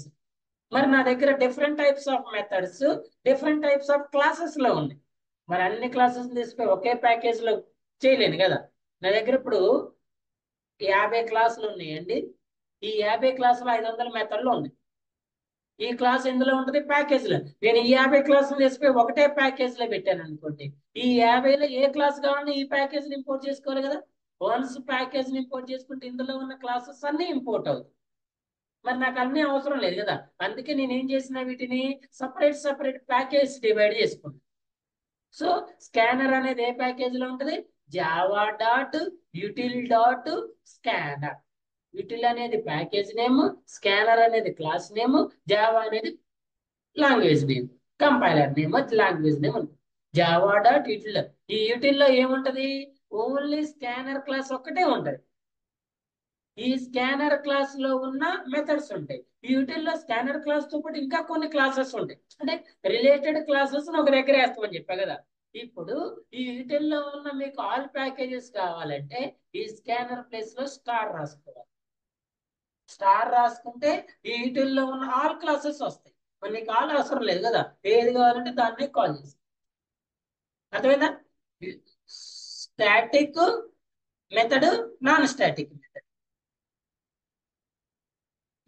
మరి నా దగ్గర different types of methods different types of classes లో ఉన్నాయి. మరి అన్ని క్లాసెస్ తీసుకొని ఒకే ప్యాకేజ్ లో చేయలేను కదా. నా దగ్గర ఇప్పుడు 50 క్లాసులు ఉన్నాయండి. ఈ 50 క్లాసులు 500 మెథడ్లు ఉన్నాయి. ఈ క్లాస్ ఎందులో ఉంటుంది? ప్యాకేజ్ లో. నేను ఈ 50 క్లాసులు తీసుకుని ఒకటే ప్యాకేజ్ లో పెట్టాను అనుకోండి. ఈ 50లో ఏ క్లాస్ కావాలని ఈ ప్యాకేజ్ ఇంపోర్ట్ చేసుకోవాలి కదా. వన్స్ ప్యాకేజ్ ఇంపోర్ట్ చేసుకుంటే ఇందులో ఉన్న క్లాసెస్ అన్ని ఇంపోర్ట్ అవుతాయి. మరి నాకు అన్ని అవసరం లేదు కదా. అందుకే నేను ఏం చేసిన వీటిని సపరేట్ ప్యాకేజ్ డివైడ్ చేసుకున్నాను. సో స్కానర్ అనేది ఏ ప్యాకేజ్ లో ఉంటుంది? java.util.scanner. util అనేది ప్యాకేజ్ నేమ్, స్కానర్ అనేది క్లాస్ నేమ్, జావా అనేది language name, compiler name, language name. java.util. ఈ util లో ఏముంటది? ఓన్లీ స్కానర్ క్లాస్ ఒక్కటే ఉంటది. ఈ స్కానర్ క్లాస్ లో ఉన్న మెథడ్స్ ఉంటాయి. ఈ util లో స్కానర్ క్లాస్ తో పాటు ఇంకా కొన్ని క్లాసెస్ ఉంటాయి. అంటే రిలేటెడ్ క్లాసెస్ ఒక దగ్గర వేస్తామని చెప్పా కదా. ఇప్పుడు ఈ util లో ఉన్న మీకు ఆల్ ప్యాకేజెస్ కావాలంటే ఈ స్కానర్ ప్లేస్ లో స్టార్ రాసుకోవాలి. స్టార్ రాసుకుంటే ఈ util లో ఉన్న ఆల్ క్లాసెస్ వస్తాయి. మరి నీకు ఆల్ అవసరం లేదు కదా. ఏది కావాలంటే దాన్ని కాల్ చేస్తాం. అర్థమైందా? Static method, non static method.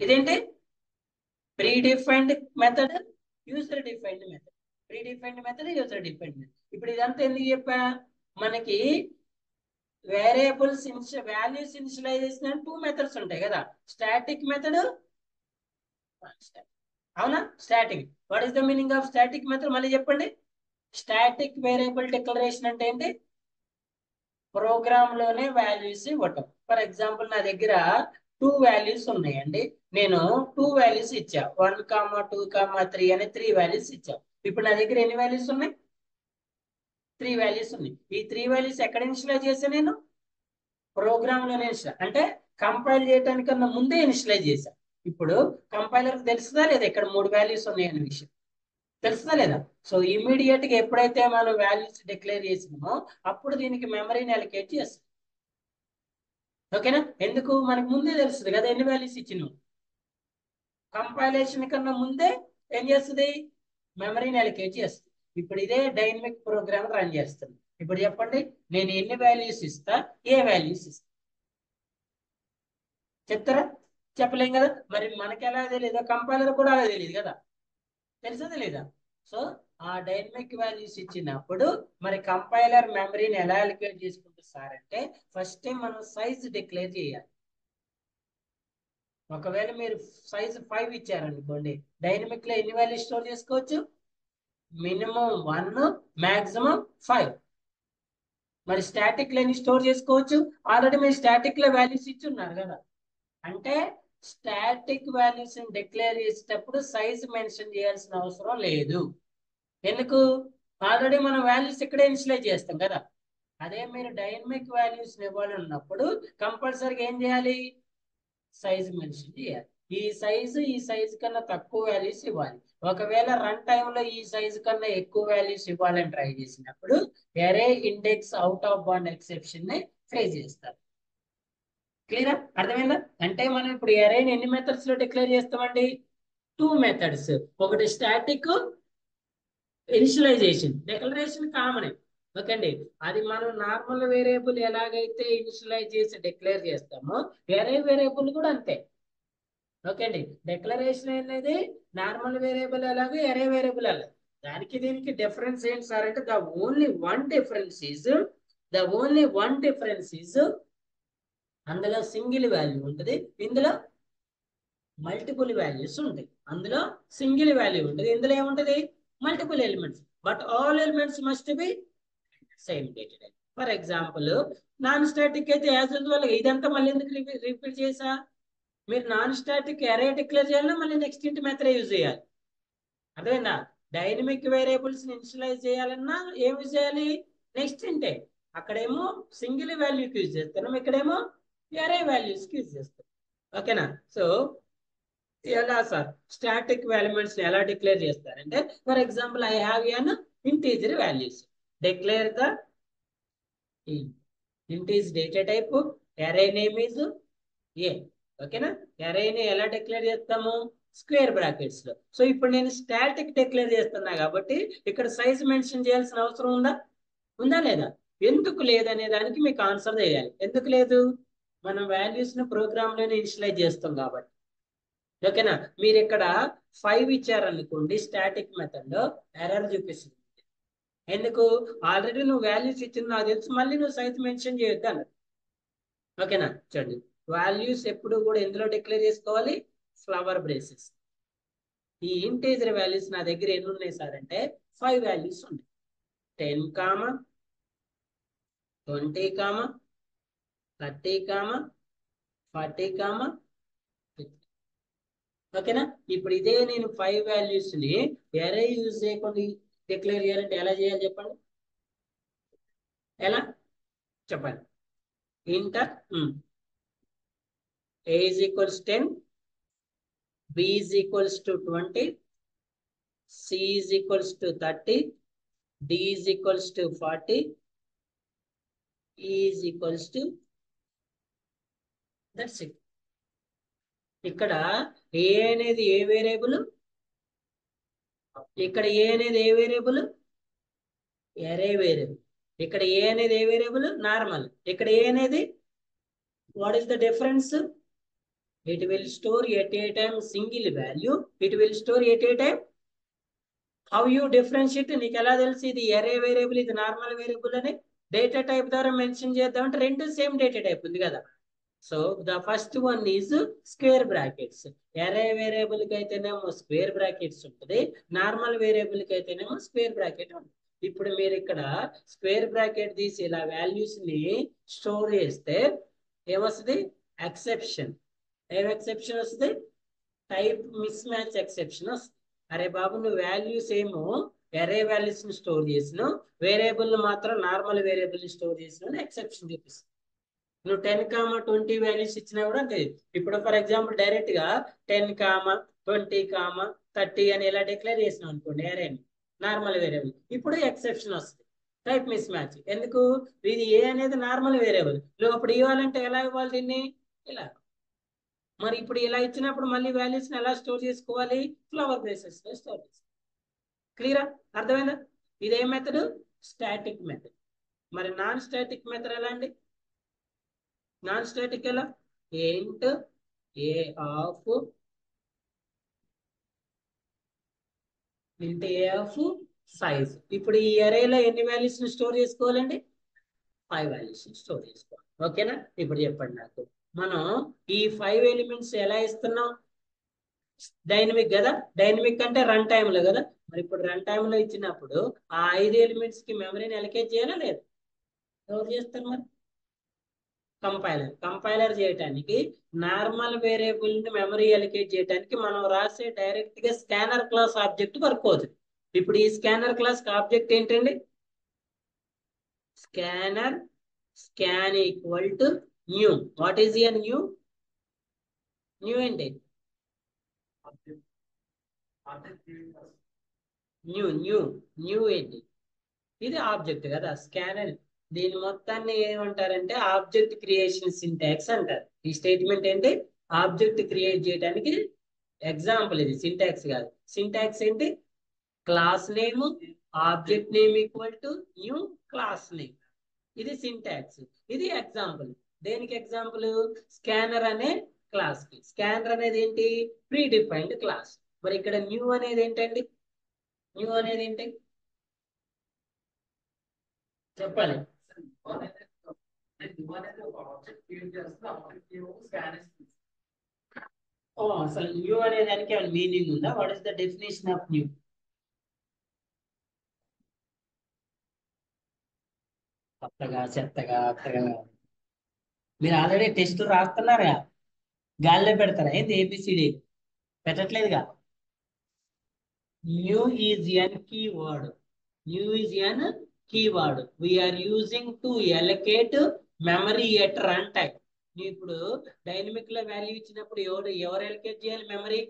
ఇదేంటి? Predefined method, user defined method. Predefined method, user defined method. ఇప్పుడు ఇదంతా ఎందుకు చెప్పా? మనకి వేరియబుల్స్ వాల్యూస్ ఇనిషియలైజ్ చేసిన 2 మెథడ్స్ ఉంటాయి కదా. స్టాటిక్ మెథడ్, అవునా? Static. What is the meaning of static method మళ్ళీ చెప్పండి. స్టాటిక్ వేరియబుల్ డిక్లరేషన్ అంటే ఏంటి? ప్రోగ్రామ్ లోనే వాల్యూస్ ఇవ్వటం. ఫర్ ఎగ్జాంపుల్ నా దగ్గర 2 వాల్యూస్ ఉన్నాయండి. నేను 2 వాల్యూస్ ఇచ్చా, 1, 2, 3 అనే 3 వాల్యూస్ ఇచ్చా. ఇప్పుడు నా దగ్గర ఎన్ని వాల్యూస్ ఉన్నాయి? 3 వాల్యూస్ ఉన్నాయి. ఈ 3 వాల్యూస్ ఎక్కడ ఇనిషియలైజ్ చేశాను నేను? ప్రోగ్రామ్ లోనే అంటే కంపైల్ చేయడానికన్నా ముందే ఇనిషియలైజ్ చేశాను. ఇప్పుడు కంపైలర్ తెలుస్తుందా లేదా ఇక్కడ 3 వాల్యూస్ ఉన్నాయనే విషయం? తెలుస్తుందా లేదా? సో ఇమీడియట్ గా ఎప్పుడైతే మనం వాల్యూస్ డిక్లేర్ చేసినామో అప్పుడు దీనికి మెమరీని అలొకేట్ చేస్తాం. ఓకేనా? ఎందుకు? మనకు ముందే తెలుస్తుంది కదా ఎన్ని వాల్యూస్ ఇచ్చినాం. కంపైలేషన్ కన్నా ముందే ఏం చేస్తుంది? మెమరీని అలొకేట్ చేస్తుంది. ఇప్పుడు ఇదే డైనమిక్ ప్రోగ్రామ్ రన్ చేస్తుంది. ఇప్పుడు చెప్పండి, నేను ఎన్ని వాల్యూస్ ఇస్తా, ఏ వాల్యూస్ ఇస్తా చెప్తారా? చెప్పలేం కదా. మరి మనకి ఎలా తెలియదు, కంపైలర్ కూడా అలా తెలియదు కదా. తెలుసా లేదా? సో ఆ డైనమిక్ వాల్యూస్ ఇచ్చినప్పుడు మరి కంపైలర్ మెమరీని ఎలా అలికేట్ చేసుకుంటుంది సార్ అంటే, ఫస్ట్ టైం మనం సైజ్ డిక్లేర్ చేయాలి. ఒకవేళ మీరు సైజ్ 5 ఇచ్చారనుకోండి, డైనమిక్ లో ఎన్ని వాల్యూస్ స్టోర్ చేసుకోవచ్చు? Minimum 1, maximum 5. మరి స్టాటిక్ లో ఎన్ని స్టోర్ చేసుకోవచ్చు? ఆల్రెడీ మీరు స్టాటిక్ లో వాల్యూస్ ఇచ్చి ఉన్నారు కదా. అంటే స్టాటిక్ వాల్యూస్ డిక్లేర్ చేసేటప్పుడు సైజ్ మెన్షన్ చేయాల్సిన అవసరం లేదు. ఎందుకు? ఆల్రెడీ మనం వాల్యూస్ ఇక్కడే ఇనిషియలైజ్ చేస్తాం కదా. అదే మీరు డైనమిక్ వాల్యూస్ ఇవ్వాలి ఉన్నప్పుడు కంపల్సరీగా ఏం చేయాలి? సైజ్ మెన్షన్ చేయాలి. ఈ సైజు కన్నా తక్కువ వాల్యూస్ ఇవ్వాలి. ఒకవేళ రన్ టైంలో ఈ సైజు కన్నా ఎక్కువ వాల్యూస్ ఇవ్వాలని ట్రై చేసినప్పుడు అరే index out of bond exception ని ఫేస్ చేస్తారు. క్లియరా? అర్థమైందా? అంటే మనం ఇప్పుడు అరేని ఎన్ని మెథడ్స్ లో డిక్లేర్ చేస్తామండి? 2 మెథడ్స్. ఒకటి static initialization. Declaration common. Okay అండి. అది మనం నార్మల్ వేరియబుల్ ఎలాగైతే ఇనిషియలైజ్ చేసి డిక్లేర్ చేస్తామో అరే వేరియబుల్ కూడా అంతే. ఓకే అండి. డిక్లరేషన్ అనేది నార్మల్ వేరియబుల్ అలాగే అరే వేరియబుల్ అలాగే. దానికి దీనికి డిఫరెన్స్ ఏంటి సార్ అంటే, the only one difference is అందులో సింగిల్ వాల్యూ ఉంటుంది, ఇందులో మల్టిపుల్ వాల్యూస్ ఉంటాయి. అందులో సింగిల్ వాల్యూ ఉంటుంది, ఇందులో ఏముంటది? Multiple elements. But all elements must be same dated. For example non static అయితే యాజ్ యూజువల్ ఇదంతా మళ్ళీ ఎందుకు రిపీట్ చేసా? మీరు నాన్ స్టాటిక్ అరే డిక్లేర్ చేయాలి, మళ్ళీ నెక్స్ట్ ఇంటి మెథడ్ యూజ్ చేయాలి. అర్థమైందా? డైనమిక్ వేరియబుల్స్ ఇనిషియలైజ్ చేయాలన్నా ఏం యూజ్ చేయాలి? నెక్స్ట్ ఇంటే. అక్కడేమో సింగిల్ వాల్యూకి యూజ్ చేస్తున్నాం, ఇక్కడేమో అరే వాల్యూస్ కి యూజ్ చేస్తాం. ఓకేనా? సో ఎలా సార్ స్టాటిక్ ఎలిమెంట్స్ ఎలా డిక్లేర్ చేస్తారంటే, for example I have an integer values, declare the int is data type, array name is a. ఓకేనా? అరేని ఎలా డిక్లేర్ చేస్తాము? స్క్వేర్ బ్రాకెట్స్ లో. సో ఇప్పుడు నేను స్టాటిక్ డిక్లేర్ చేస్తున్నా కాబట్టి ఇక్కడ సైజ్ మెన్షన్ చేయాల్సిన అవసరం ఉందా లేదా? ఎందుకు లేదనే దానికి మీకు ఆన్సర్ చేయాలి. ఎందుకు లేదు? మనం వాల్యూస్ ను ప్రోగ్రామ్ లోనే ఇనిషియలైజ్ చేస్తాం కాబట్టి. ఓకేనా? మీరు ఇక్కడ 5 ఇచ్చారనుకోండి, స్టాటిక్ మెథడ్ లో ఎర్రర్ చూపిస్తుంది. ఎందుకు? ఆల్రెడీ నువ్వు వాల్యూస్ ఇచ్చింది నాకు తెలుసు, మళ్ళీ నువ్వు సైజ్ మెన్షన్ చేయొద్దు అన్న. ఓకేనా? చూడండి, వాల్యూస్ ఎప్పుడు కూడా ఎందులో డిక్లేర్ చేసుకోవాలి? Flower braces. ఈ ఇంటీజర్ వాల్యూస్ నా దగ్గర ఎన్ని ఉన్నాయి సార్ అంటే 5 వాల్యూస్ ఉన్నాయి. 10, 20, 30, 40, 50. ఓకేనా? ఇప్పుడు ఇదే నేను 5 వాల్యూస్ ని అరే యూజ్ చేయకుండా డిక్లేర్ చేయాలంటే ఎలా చేయాలి చెప్పండి? ఎలా చెప్పండి? Inter a is equals 10, b is equals to 20, c is equals to 30, d is equals to 40, e is equals to, that's it. ఇక్కడ ఏ అనేది ఏ వేరియబుల్, ఇక్కడ ఏ అనేది ఏ వేరియబుల్? అరే వేరియబుల్. ఇక్కడ ఏ అనేది ఏ వేరియబుల్? నార్మల్. ఇక్కడ ఏ అనేది what is the difference? It will store at a time single value. It will store at a time. How you differentiate? నీకు ఎలా తెలిసి ఇది అరే వేరియబుల్, ఇది నార్మల్ వేరియబుల్ అని? డేటా టైప్ ద్వారా మెన్షన్ చేద్దామంటే రెండు సేమ్ డేటా టైప్ ఉంది కదా. So the first one is square brackets. అరే వేరియబుల్ కి అయితేనేమో స్క్వేర్ బ్రాకెట్స్ ఉంటుంది, నార్మల్ వేరియబుల్ కి అయితేనేమో స్క్వేర్ బ్రాకెట్ ఉంటుంది. ఇప్పుడు మీరు ఇక్కడ స్క్వేర్ బ్రాకెట్ తీసి ఇలా వాల్యూస్ ని స్టోర్ చేస్తే ఏమొస్తుంది? ఎక్సెప్షన్. ఏం ఎక్సెప్షన్ వస్తుంది? టైప్ మిస్ మ్యాచ్ ఎక్సెప్షన్ వస్తుంది. అరే బాబు, నువ్వు వాల్యూస్ ఏమో అరే వాల్యూస్ ని స్టోర్ చేసిన, వేరియబుల్ మాత్రం నార్మల్ వేరియబుల్ ని స్టోర్ చేసిన ఎక్సెప్షన్ చూపిస్తుంది. నువ్వు 10, 20 వాల్యూస్ ఇచ్చినా కూడా అంతే. ఇప్పుడు ఫర్ ఎగ్జాంపుల్ డైరెక్ట్ గా 10, 20, 30 అని ఇలా డిక్లేర్ చేసినాం అనుకోండి అరేని, నార్మల్ వేరియబుల్, ఇప్పుడు ఎక్సెప్షన్ వస్తుంది, టైప్ మిస్ మ్యాచ్. ఎందుకు? ఇది ఏ అనేది నార్మల్ వేరియబుల్, నువ్వు అప్పుడు ఇవ్వాలంటే ఎలా ఇవ్వాలి దీన్ని? ఇలా. మరి ఇప్పుడు ఇలా ఇచ్చినప్పుడు మళ్ళీ వాల్యూస్ ని ఎలా స్టోర్ చేసుకోవాలి? ఫ్లవర్ బేసెస్ లో స్టోర్ చేసుకోవాలి. క్లియరా? అర్థమైందా? ఇదే మెథడ్ స్టాటిక్ మెథడ్. మరి నాన్ స్టాటిక్ మెథడ్ ఎలా అండి? నాన్ స్టాటిక్ ఎలా? ఇంట్ ఏ ఆఫ్ సైజ్. ఇప్పుడు ఈ అరేలో ఎన్ని వాల్యూస్ ని స్టోర్ చేసుకోవాలండి? 5 వాల్యూస్ ని స్టోర్ చేసుకోవాలి. ఓకేనా? ఇప్పుడు చెప్పండి నాకు, మనం ఈ 5 ఎలిమెంట్స్ ఎలా ఇస్తున్నాం? డైనమిక్ కదా, డైనమిక్ అంటే రన్ టైమ్ లో కదా. మరి ఇప్పుడు రన్ టైమ్ లో ఇచ్చినప్పుడు ఆ 5 ఎలిమెంట్స్ కి మెమరీని అలొకేట్ చేయాలా లేదు? ఎవరు చేస్తారు మరి? కంపైలర్ చేయడానికి నార్మల్ వేరియబుల్ ని మెమరీ అలొకేట్ చేయడానికి మనం రాసే డైరెక్ట్ గా స్కానర్ క్లాస్ ఆబ్జెక్ట్ వర్క్ అవుతుంది. ఇప్పుడు ఈ స్కానర్ క్లాస్ ఆబ్జెక్ట్ ఏంటండి? Scanner scan equal to new. What is your new? New ఏంటి? న్యూ న్యూ న్యూ ఏంటి? ఇది ఆబ్జెక్ట్ కదా, స్కానర్. దీని మొత్తాన్ని ఏమంటారంటే ఆబ్జెక్ట్ క్రియేషన్ సింటాక్స్ అంటారు. ఈ స్టేట్మెంట్ ఏంటి? ఆబ్జెక్ట్ క్రియేట్ చేయడానికి ఎగ్జాంపుల్. ఇది సింటాక్స్ కాదు. సింటాక్స్ ఏంటి? Class name, object name equal to new class name. ఇది సింటాక్స్. ఇది ఎగ్జాంపుల్. దేనికి ఎగ్జాంపుల్? స్కానర్ అనే క్లాస్ కి. స్కానర్ అనేది ఏంటి? Pre defined class. మరి ఇక్కడ న్యూ అనేది ఏంటండి? న్యూ అనేది ఏంటి చెప్పాలి? ఓ, అసలు న్యూ అనే దానికి ఏమైనా మీనింగ్ ఉందా? What is the definition of new? కొత్తగా, చెత్తగా, అత్తగా. మీరు ఆల్రెడీ టెస్టులు రాస్తున్నారుగా, గాల్లో పెడతారా ఏంది? ఏబిసిడి పెట్టట్లేదుగా. New is an keyword. New is an keyword we are using to allocate memory at run time. ఇప్పుడు డైనమిక్ లో వాల్యూ ఇచ్చినప్పుడు ఎవరు ఎలకేట్ చేయాలి మెమరీ?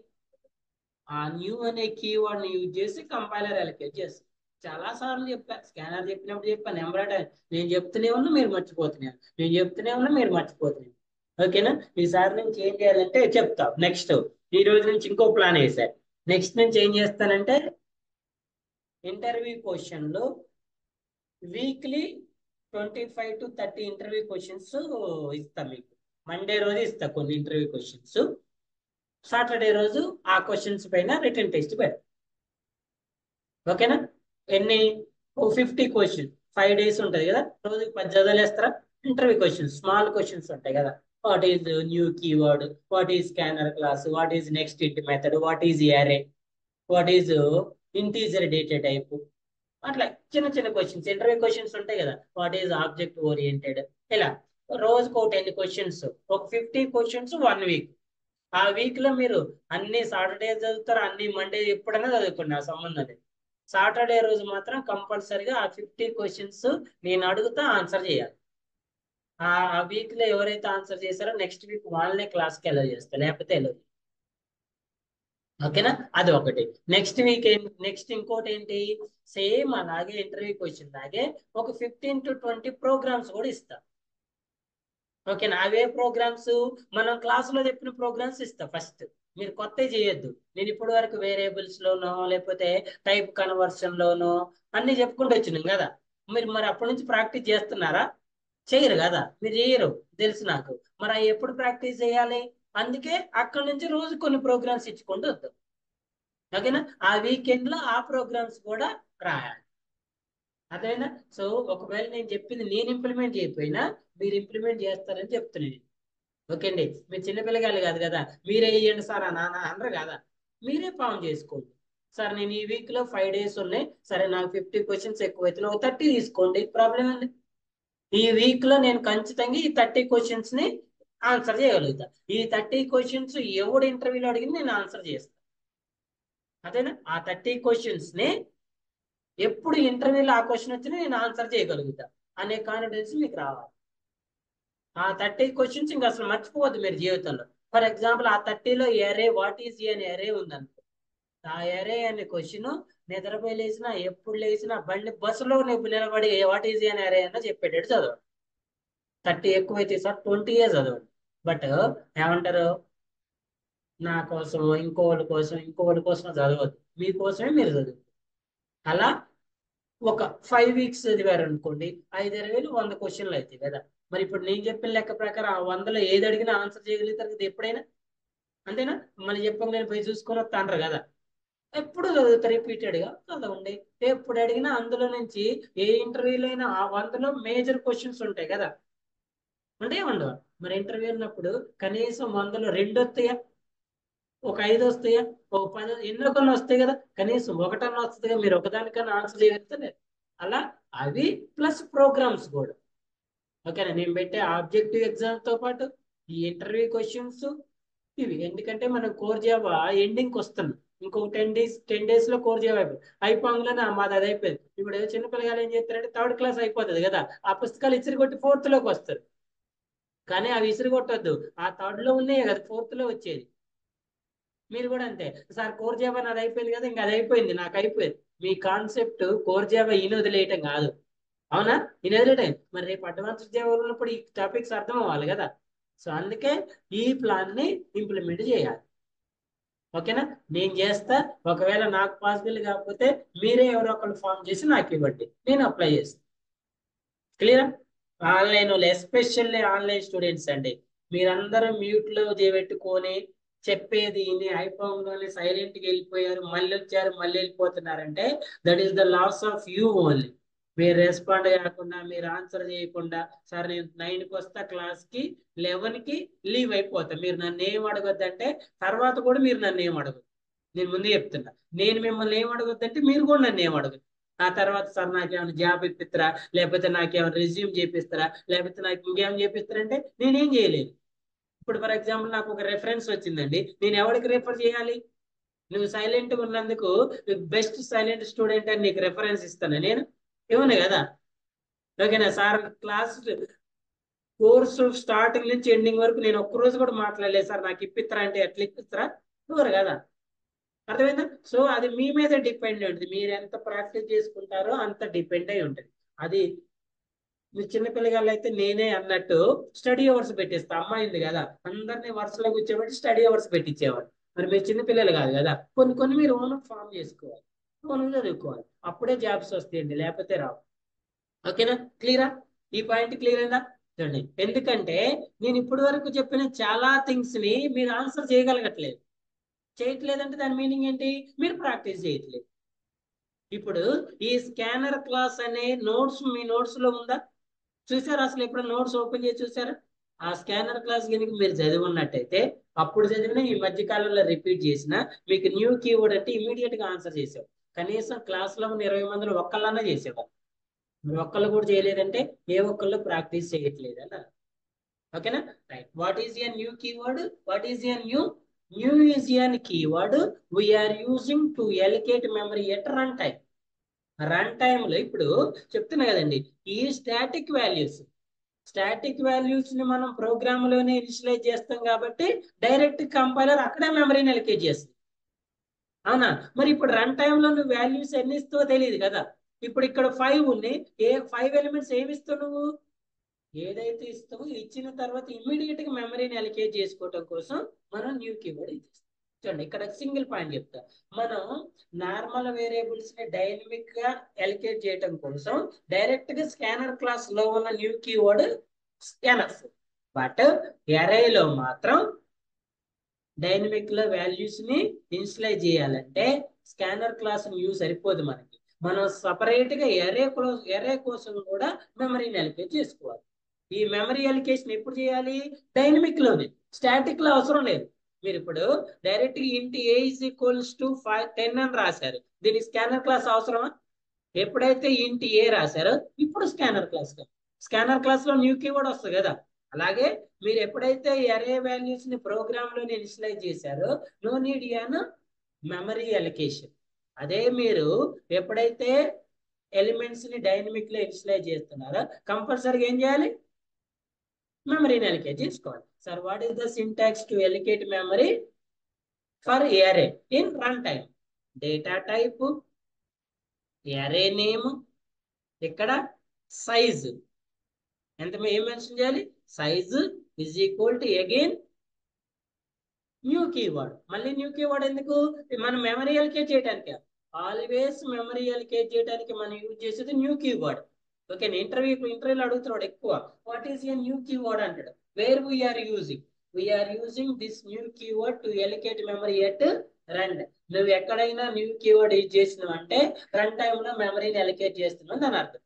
ఆ న్యూ అనే కీవర్డ్ ని యూజ్ చేసి కంపైలర్ ఎలకేట్ చేస్తుంది. చాలా సార్లు చెప్పా, స్కానర్ చెప్పినప్పుడు చెప్పాను, ఎంబ్రాయిడరీ. నేను చెప్తూనే ఉన్నా, మీరు మర్చిపోతున్నాను. నేను చెప్తూనే ఉన్నా, మీరు మర్చిపోతున్నాను. ఓకేనా? ఈసారి నుంచి ఏం చేయాలంటే చెప్తా. నెక్స్ట్ ఈ రోజు నుంచి ఇంకో ప్లాన్ వేసారు. నెక్స్ట్ నుంచి ఏం చేస్తానంటే ఇంటర్వ్యూ క్వశ్చన్ లో వీక్లీ 25 to 30 ఇంటర్వ్యూ క్వశ్చన్స్ ఇస్తా మీకు. మండే రోజు ఇస్తా కొన్ని ఇంటర్వ్యూ క్వశ్చన్స్, సాటర్డే రోజు ఆ క్వశ్చన్స్ పైన రిటర్న్ టెస్ట్ పెడతా. ఓకేనా? ఎన్ని? 50 క్వశ్చన్, 5 days ఉంటుంది కదా, రోజుకి 10 చదివేస్తారా? ఇంటర్వ్యూ క్వశ్చన్స్, స్మాల్ క్వశ్చన్స్ ఉంటాయి కదా. What is new keyword, what is scanner class, what is next int method, what is array, what is integer data type, అట్లా చిన్న చిన్న క్వశ్చన్స్, ఇంటర్వ్యూ క్వశ్చన్స్ ఉంటాయి కదా. వాట్ ఈజ్ ఆబ్జెక్ట్ ఓరియంటెడ్, ఇలా రోజుకు ఒక 10 క్వశ్చన్స్, ఒక 50 క్వశ్చన్స్ 1 week. ఆ వీక్ లో మీరు అన్ని సాటర్డే చదువుతారు, అన్ని మండే ఎప్పుడైనా చదువుకోండి, ఆ సంబంధం లేదు. సాటర్డే రోజు మాత్రం కంపల్సరిగా ఆ 50 క్వశ్చన్స్ నేను అడుగుతా, ఆన్సర్ చేయాలి. ఆ వీక్ లో ఎవరైతే ఆన్సర్ చేశారో నెక్స్ట్ వీక్ వాళ్ళనే క్లాస్కి అలౌ చేస్తారు, లేకపోతే అలౌ. ఓకేనా? అది ఒకటి. నెక్స్ట్ వీక్ నెక్స్ట్ ఇంకోటి ఏంటి? సేమ్ అలాగే ఇంటర్వ్యూ క్వశ్చన్ లాగే ఒక 15 to 20 ప్రోగ్రామ్స్ కూడా ఇస్తా. ఓకేనా? అవే ప్రోగ్రామ్స్ మనం క్లాసులో చెప్పిన ప్రోగ్రామ్స్ ఇస్తా. ఫస్ట్ మీరు కొత్త చేయొద్దు. నేను ఇప్పటి వరకు వేరియబుల్స్ లోనో లేకపోతే టైప్ కన్వర్షన్ లోనో అన్ని చెప్పుకుంటూ వచ్చినాం కదా. మీరు మరి అప్పటి నుంచి ప్రాక్టీస్ చేస్తున్నారా? చేయరు కదా, మీరు చేయరు తెలుసు నాకు. మరి అవి ఎప్పుడు ప్రాక్టీస్ చేయాలి? అందుకే అక్కడ నుంచి రోజు కొన్ని ప్రోగ్రామ్స్ ఇచ్చుకుంటూ వద్దాం. ఓకేనా? ఆ వీకెండ్ లో ఆ ప్రోగ్రామ్స్ కూడా రాయాలి. అదేనా? సో ఒకవేళ నేను చెప్పింది నేను ఇంప్లిమెంట్ చేయకపోయినా మీరు ఇంప్లిమెంట్ చేస్తారని చెప్తున్నాను. ఓకే అండి, మీరు చిన్నపిల్లగాళ్ళు కాదు కదా, మీరే వేయండి సార్ నాన్న అనరు కదా, మీరే ఫామ్ చేసుకోండి. సార్ నేను ఈ వీక్ లో 5 days ఉన్నాయి, సరే నాకు 50 క్వశ్చన్స్ ఎక్కువ అవుతున్నాయి, ఒక 30 తీసుకోండి, ప్రాబ్లం అండి. ఈ వీక్ లో నేను ఖచ్చితంగా ఈ 30 క్వశ్చన్స్ ని ఆన్సర్ చేయగలుగుతా. ఈ 30 క్వశ్చన్స్ ఎవడు ఇంటర్వ్యూలో అడిగింది నేను ఆన్సర్ చేస్తాను. అదేనా? ఆ 30 క్వశ్చన్స్ ని ఎప్పుడు ఇంటర్వ్యూలో ఆ క్వశ్చన్ వచ్చినా నేను ఆన్సర్ చేయగలుగుతా అనే కాన్ఫిడెన్స్ మీకు రావాలి. ఆ 30 క్వశ్చన్స్ ఇంకా అసలు మర్చిపోవద్దు మీరు జీవితంలో. ఫర్ ఎగ్జాంపుల్ ఆ 30లో ఎరే వాట్ ఈజ్ అనే ఎరే ఉందనుకో, ఆ ఎరే అనే క్వశ్చన్ నిద్రపోయి లేచినా ఎప్పుడు లేచినా బండి బస్సులో నిలబడి వాట్ ఈజ్ అనే ఎరే అన్న చెప్పేటట్టు చదవండి. 30 ఎక్కువైతే సార్ 20 చదవండి. బట్ ఏమంటారు, నా కోసం ఇంకోటి కోసం ఇంకోటి కోసం చదవద్దు, మీకోసమే మీరు చదువు. అలా ఒక 5 weeks చదివారు అనుకోండి, 5 20 100 క్వశ్చన్లు అవుతాయి కదా. మరి ఇప్పుడు నేను చెప్పిన లెక్క ప్రకారం ఆ 100లో ఏది అడిగినా ఆన్సర్ చేయగలుగుతారు కదా ఎప్పుడైనా, అంతేనా? మళ్ళీ చెప్పక నేను పోయి చూసుకొని వస్తా అంటారు కదా. ఎప్పుడు చదువుతా రిపీటెడ్ గా చదవండి. ఎప్పుడు అడిగినా అందులో నుంచి ఏ ఇంటర్వ్యూలో అయినా ఆ 100లో మేజర్ క్వశ్చన్స్ ఉంటాయి కదా, ఉంటే ఉండవు. మరి ఇంటర్వ్యూ ఉన్నప్పుడు కనీసం 100లో 2 వస్తాయా, ఒక 5 వస్తాయా, ఒక 10, ఎన్నో కొన్ని వస్తాయి కదా, కనీసం ఒకటన్నా వస్తుంది. మీరు ఒకదానికన్నా ఆన్సర్ చేయగలుగుతారు. అలా అవి ప్లస్ ప్రోగ్రామ్స్ కూడా. ఓకేనా? నేను పెట్టే ఆబ్జెక్టివ్ ఎగ్జామ్ తో పాటు ఈ ఇంటర్వ్యూ క్వశ్చన్స్ ఇవి, ఎందుకంటే మనం కోర్ జావా ఎండింగ్కి వస్తున్నాం. ఇంకొక 10 days లో కోర్ జావా అయిపోగానే మాది అది అయిపోయింది. ఇప్పుడు చిన్నపిల్లగాలు ఏం చేస్తారంటే 3rd class అయిపోతుంది కదా, ఆ పుస్తకాలు ఇచ్చిరి కొట్టి 4th లోకి వస్తారు. కానీ అవి ఇసురు కొట్టొద్దు, ఆ 3rd లో ఉన్నాయి కదా 4th లో వచ్చేది. మీరు కూడా అంతే, సార్ కోర్ జావా నాది అయిపోయింది కదా, ఇంకా అది అయిపోయింది నాకు అయిపోయింది. మీ కాన్సెప్ట్ కోర్ జావా ఈయన వదిలేయటం కాదు, అవునా? ఈయన వదిలేయటం. మరి రేపు అడ్వాన్స్ జావా ఉన్నప్పుడు ఈ టాపిక్స్ అర్థం అవ్వాలి కదా. సో అందుకే ఈ ప్లాన్ ని ఇంప్లిమెంట్ చేయాలి. ఓకేనా? నేను చేస్తా. ఒకవేళ నాకు పాసిబుల్ కాకపోతే మీరే ఎవరో ఒకరు ఫామ్ చేసి నాకు ఇవ్వండి, నేను అప్లై చేస్తాను. క్లియర్? ఆన్లైన్ వాళ్ళు ఎస్పెషల్లీ ఆన్లైన్ స్టూడెంట్స్ అండి, మీరందరూ మ్యూట్ లో పెట్టుకొని చెప్పేది ఇని ఐఫోన్ లోనే సైలెంట్ గా వెళ్ళిపోయారు, మళ్ళీ వచ్చారు మళ్ళీ వెళ్ళిపోతున్నారంటే that is the loss of you only. మీరు రెస్పాండ్ కాకుండా మీరు ఆన్సర్ చేయకుండా, సార్ నేను 9కి వస్తా క్లాస్ కి, 11కి లీవ్ అయిపోతా, మీరు నన్ను ఏం అడగొద్దంటే తర్వాత కూడా మీరు నన్ను ఏం అడగదు. నేను ముందే చెప్తున్నా, నేను మిమ్మల్ని ఏం అడగొద్దంటే మీరు కూడా నన్ను ఏం అడగదు. ఆ తర్వాత సార్ నాకేమైనా జాబ్ ఇప్పిస్తారా, లేకపోతే నాకేమైనా రెజ్యూమ్ చేపిస్తారా, లేకపోతే నాకు ఇంకేమైనా చేపిస్తారంటే నేనేం చేయలేదు. ఇప్పుడు ఫర్ ఎగ్జాంపుల్ నాకు ఒక రెఫరెన్స్ వచ్చిందండి, నేను ఎవరికి రెఫర్ చేయాలి? నువ్వు సైలెంట్ గా ఉన్నందుకు బెస్ట్ సైలెంట్ స్టూడెంట్ అని నీకు రెఫరెన్స్ ఇస్తాను నేను, ఇవ్వను కదా. ఓకేనా? సార్ క్లాస్ కోర్సు స్టార్టింగ్ నుంచి ఎండింగ్ వరకు నేను ఒక్కరోజు కూడా మాట్లాడలేదు, సార్ నాకు ఇప్పిస్తారా అంటే ఎట్లా ఇప్పిస్తారా? ఇవ్వరు కదా. అర్థమైందా? సో అది మీ మీద డిపెండ్ ఉంటుంది, మీరు ఎంత ప్రాక్టీస్ చేసుకుంటారో అంత డిపెండ్ అయి ఉంటుంది అది. మీరు చిన్నపిల్లగాళ్ళు అయితే నేనే అన్నట్టు స్టడీ అవర్స్ పెట్టిస్తా, అమ్మాయింది కదా, అందరినీ వరుసలో కూర్చోబెట్టి స్టడీ అవర్స్ పెట్టించేవాడు. మరి మీరు చిన్నపిల్లలు కాదు కదా, కొన్ని కొన్ని మీరు ఓన్ ఫామ్ చేసుకోవాలి, ఓన్ చదువుకోవాలి, అప్పుడే జాబ్స్ వస్తాయండి, లేకపోతే రావు. ఓకేనా? క్లియరా? ఈ పాయింట్ క్లియర్ అయిందా? చూడండి, ఎందుకంటే నేను ఇప్పటి వరకు చెప్పిన చాలా థింగ్స్ ని మీరు ఆన్సర్ చేయగలగట్లేదు. చేయట్లేదంటే దాని మీనింగ్ ఏంటి? మీరు ప్రాక్టీస్ చేయట్లేదు. ఇప్పుడు ఈ స్కానర్ క్లాస్ అనే నోట్స్ మీ నోట్స్ లో ఉందా? చూసారా? అసలు ఎప్పుడు నోట్స్ ఓపెన్ చేసి చూసారా? ఆ స్కానర్ క్లాస్ కనుక మీరు చదివి ఉన్నట్టయితే, అప్పుడు చదివిన ఈ మధ్య కాలంలో రిపీట్ చేసిన మీకు న్యూ కీవర్డ్ అంటే ఇమీడియట్ గా ఆన్సర్ చేసావు. కనీసం క్లాస్ లో ఉన్న 20 మందిలో ఒక్కళ్ళన్నా చేసేవారు. మరి ఒక్కళ్ళు కూడా చేయలేదంటే ఏ ఒక్కళ్ళు ప్రాక్టీస్ చేయట్లేదు అన్న. ఓకేనా? Right. What is a new keyword? What is a new? New is an keyword we are using to allocate memory at run time. Run time లో ఇప్పుడు చెప్తున్నా కదండి, ఈ స్టాటిక్ వాల్యూస్ ని మనం ప్రోగ్రామ్ లోనే ఇనిషియలైజ్ చేస్తాం కాబట్టి డైరెక్ట్ కంపైలర్ అక్కడే మెమరీని ఎలికేట్ చేస్తుంది. అవునా? మరి ఇప్పుడు రన్ టైమ్ లో నువ్వు వాల్యూస్ ఎన్ని ఇస్తావో తెలియదు కదా. ఇప్పుడు ఇక్కడ 5 ఉన్నాయి, ఏ 5 ఎలిమెంట్స్ ఏమి ఇస్తావు నువ్వు? ఏదైతే ఇస్తామో ఇచ్చిన తర్వాత ఇమీడియట్ గా మెమరీని అలికేట్ చేసుకోవడం కోసం మనం న్యూ కీవర్డ్ ఇస్తాం. చూడండి, ఇక్కడ సింగిల్ పాయింట్ చెప్తా. మనం నార్మల్ వేరియబుల్స్ ని డైనమిక్ గా అలికేట్ చేయడం కోసం డైరెక్ట్ గా స్కానర్ క్లాస్ లో ఉన్న న్యూ కీవర్డ్ స్కానర్స్. బట్ అరేలో మాత్రం డైనమిక్ లో వాల్యూస్ ని ఇనిషియలైజ్ చేయాలంటే స్కానర్ క్లాస్ న్యూ సరిపోదు మనకి. మనం సపరేట్ గా ఎరే కోసం కూడా మెమరీని అలికేట్ చేసుకోవాలి. ఈ మెమరీ అలికేషన్ ఎప్పుడు చేయాలి? డైనమిక్ లోనే, స్టాటిక్ లో అవసరం లేదు. మీరు ఇప్పుడు డైరెక్ట్ ఇంటి ఏ ఈజ్ ఈక్వల్స్ టు 10 అని రాశారు, దీనికి స్కానర్ క్లాస్ అవసరమా? ఎప్పుడైతే ఇంటి ఏ రాశారో ఇప్పుడు స్కానర్ క్లాస్ లో న్యూ కీవర్డ్ వస్తుంది కదా. అలాగే మీరు ఎప్పుడైతే ఎరే వాల్యూస్ ని ప్రోగ్రామ్ లో ఇనిషియలైజ్ చేశారో no need an memory allocation. అదే మీరు ఎప్పుడైతే ఎలిమెంట్స్ ని డైనమిక్ లో ఇనిషియలైజ్ చేస్తున్నారో కంపల్సరీగా ఏం చేయాలి? మెమరీని అలికేట్ చేసుకోవాలి. Sir what is the syntax to allocate memory for array in runtime? Data type, array name, ఇక్కడ సైజ్ ఎంత ఏం మెన్షన్ చేయాలి? Size is equal to again new keyword. మళ్ళీ న్యూ కీవర్డ్ ఎందుకు? మనం మెమరీ అలికేట్ చేయడానికి, ఆల్వేస్ మెమరీ అలికేట్ చేయడానికి మనం యూజ్ చేసేది న్యూ కీవర్డ్. ఓకే, ఇంటర్వ్యూలో అడుగుతున్నాడు ఎక్కువ, what is a new keyword అంటాడు. Where we are using this new keyword to allocate memory at run. నువ్వు ఎక్కడైనా న్యూ కీవర్డ్ యూజ్ చేసినావు అంటే రన్ టైమ్ లో మెమరీని అలికేట్ చేస్తున్నావు అని అర్థం.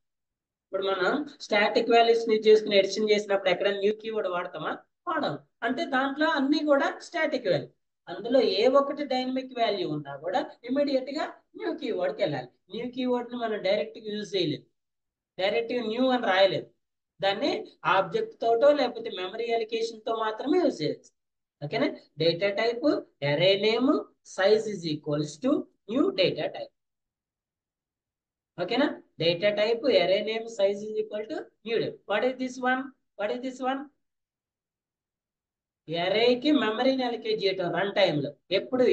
ఇప్పుడు మనం స్టాటిక్ వాల్యూస్ ని చేసుకుని ఎడిషన్ చేసినప్పుడు ఎక్కడ న్యూ కీవర్డ్ వాడతామా? వాడడం. అంటే దాంట్లో అన్ని కూడా స్టాటిక్ వాల్యూ. అందులో ఏ ఒక్కటి డైనమిక్ వాల్యూ ఉన్నా కూడా ఇమీడియట్ గా న్యూ కీవర్డ్కి వెళ్ళాలి. న్యూ కీవర్డ్ ని మనం డైరెక్ట్ గా యూజ్ చేయలేదు, డైరెక్ట్ న్యూ అని రాయలేదు. దాన్ని ఆబ్జెక్ట్ తోటో లేకపోతే మెమరీ అలికేషన్ తో మాత్రమే యూజ్ చేయొచ్చు. ఓకేనా? Data type array name size is equals to new data type. ఓకేనా? Data type array name size is equal to new. What is this one? arrayకి మెమరీని అలికేట్ చేయటం రన్ టైమ్ లో.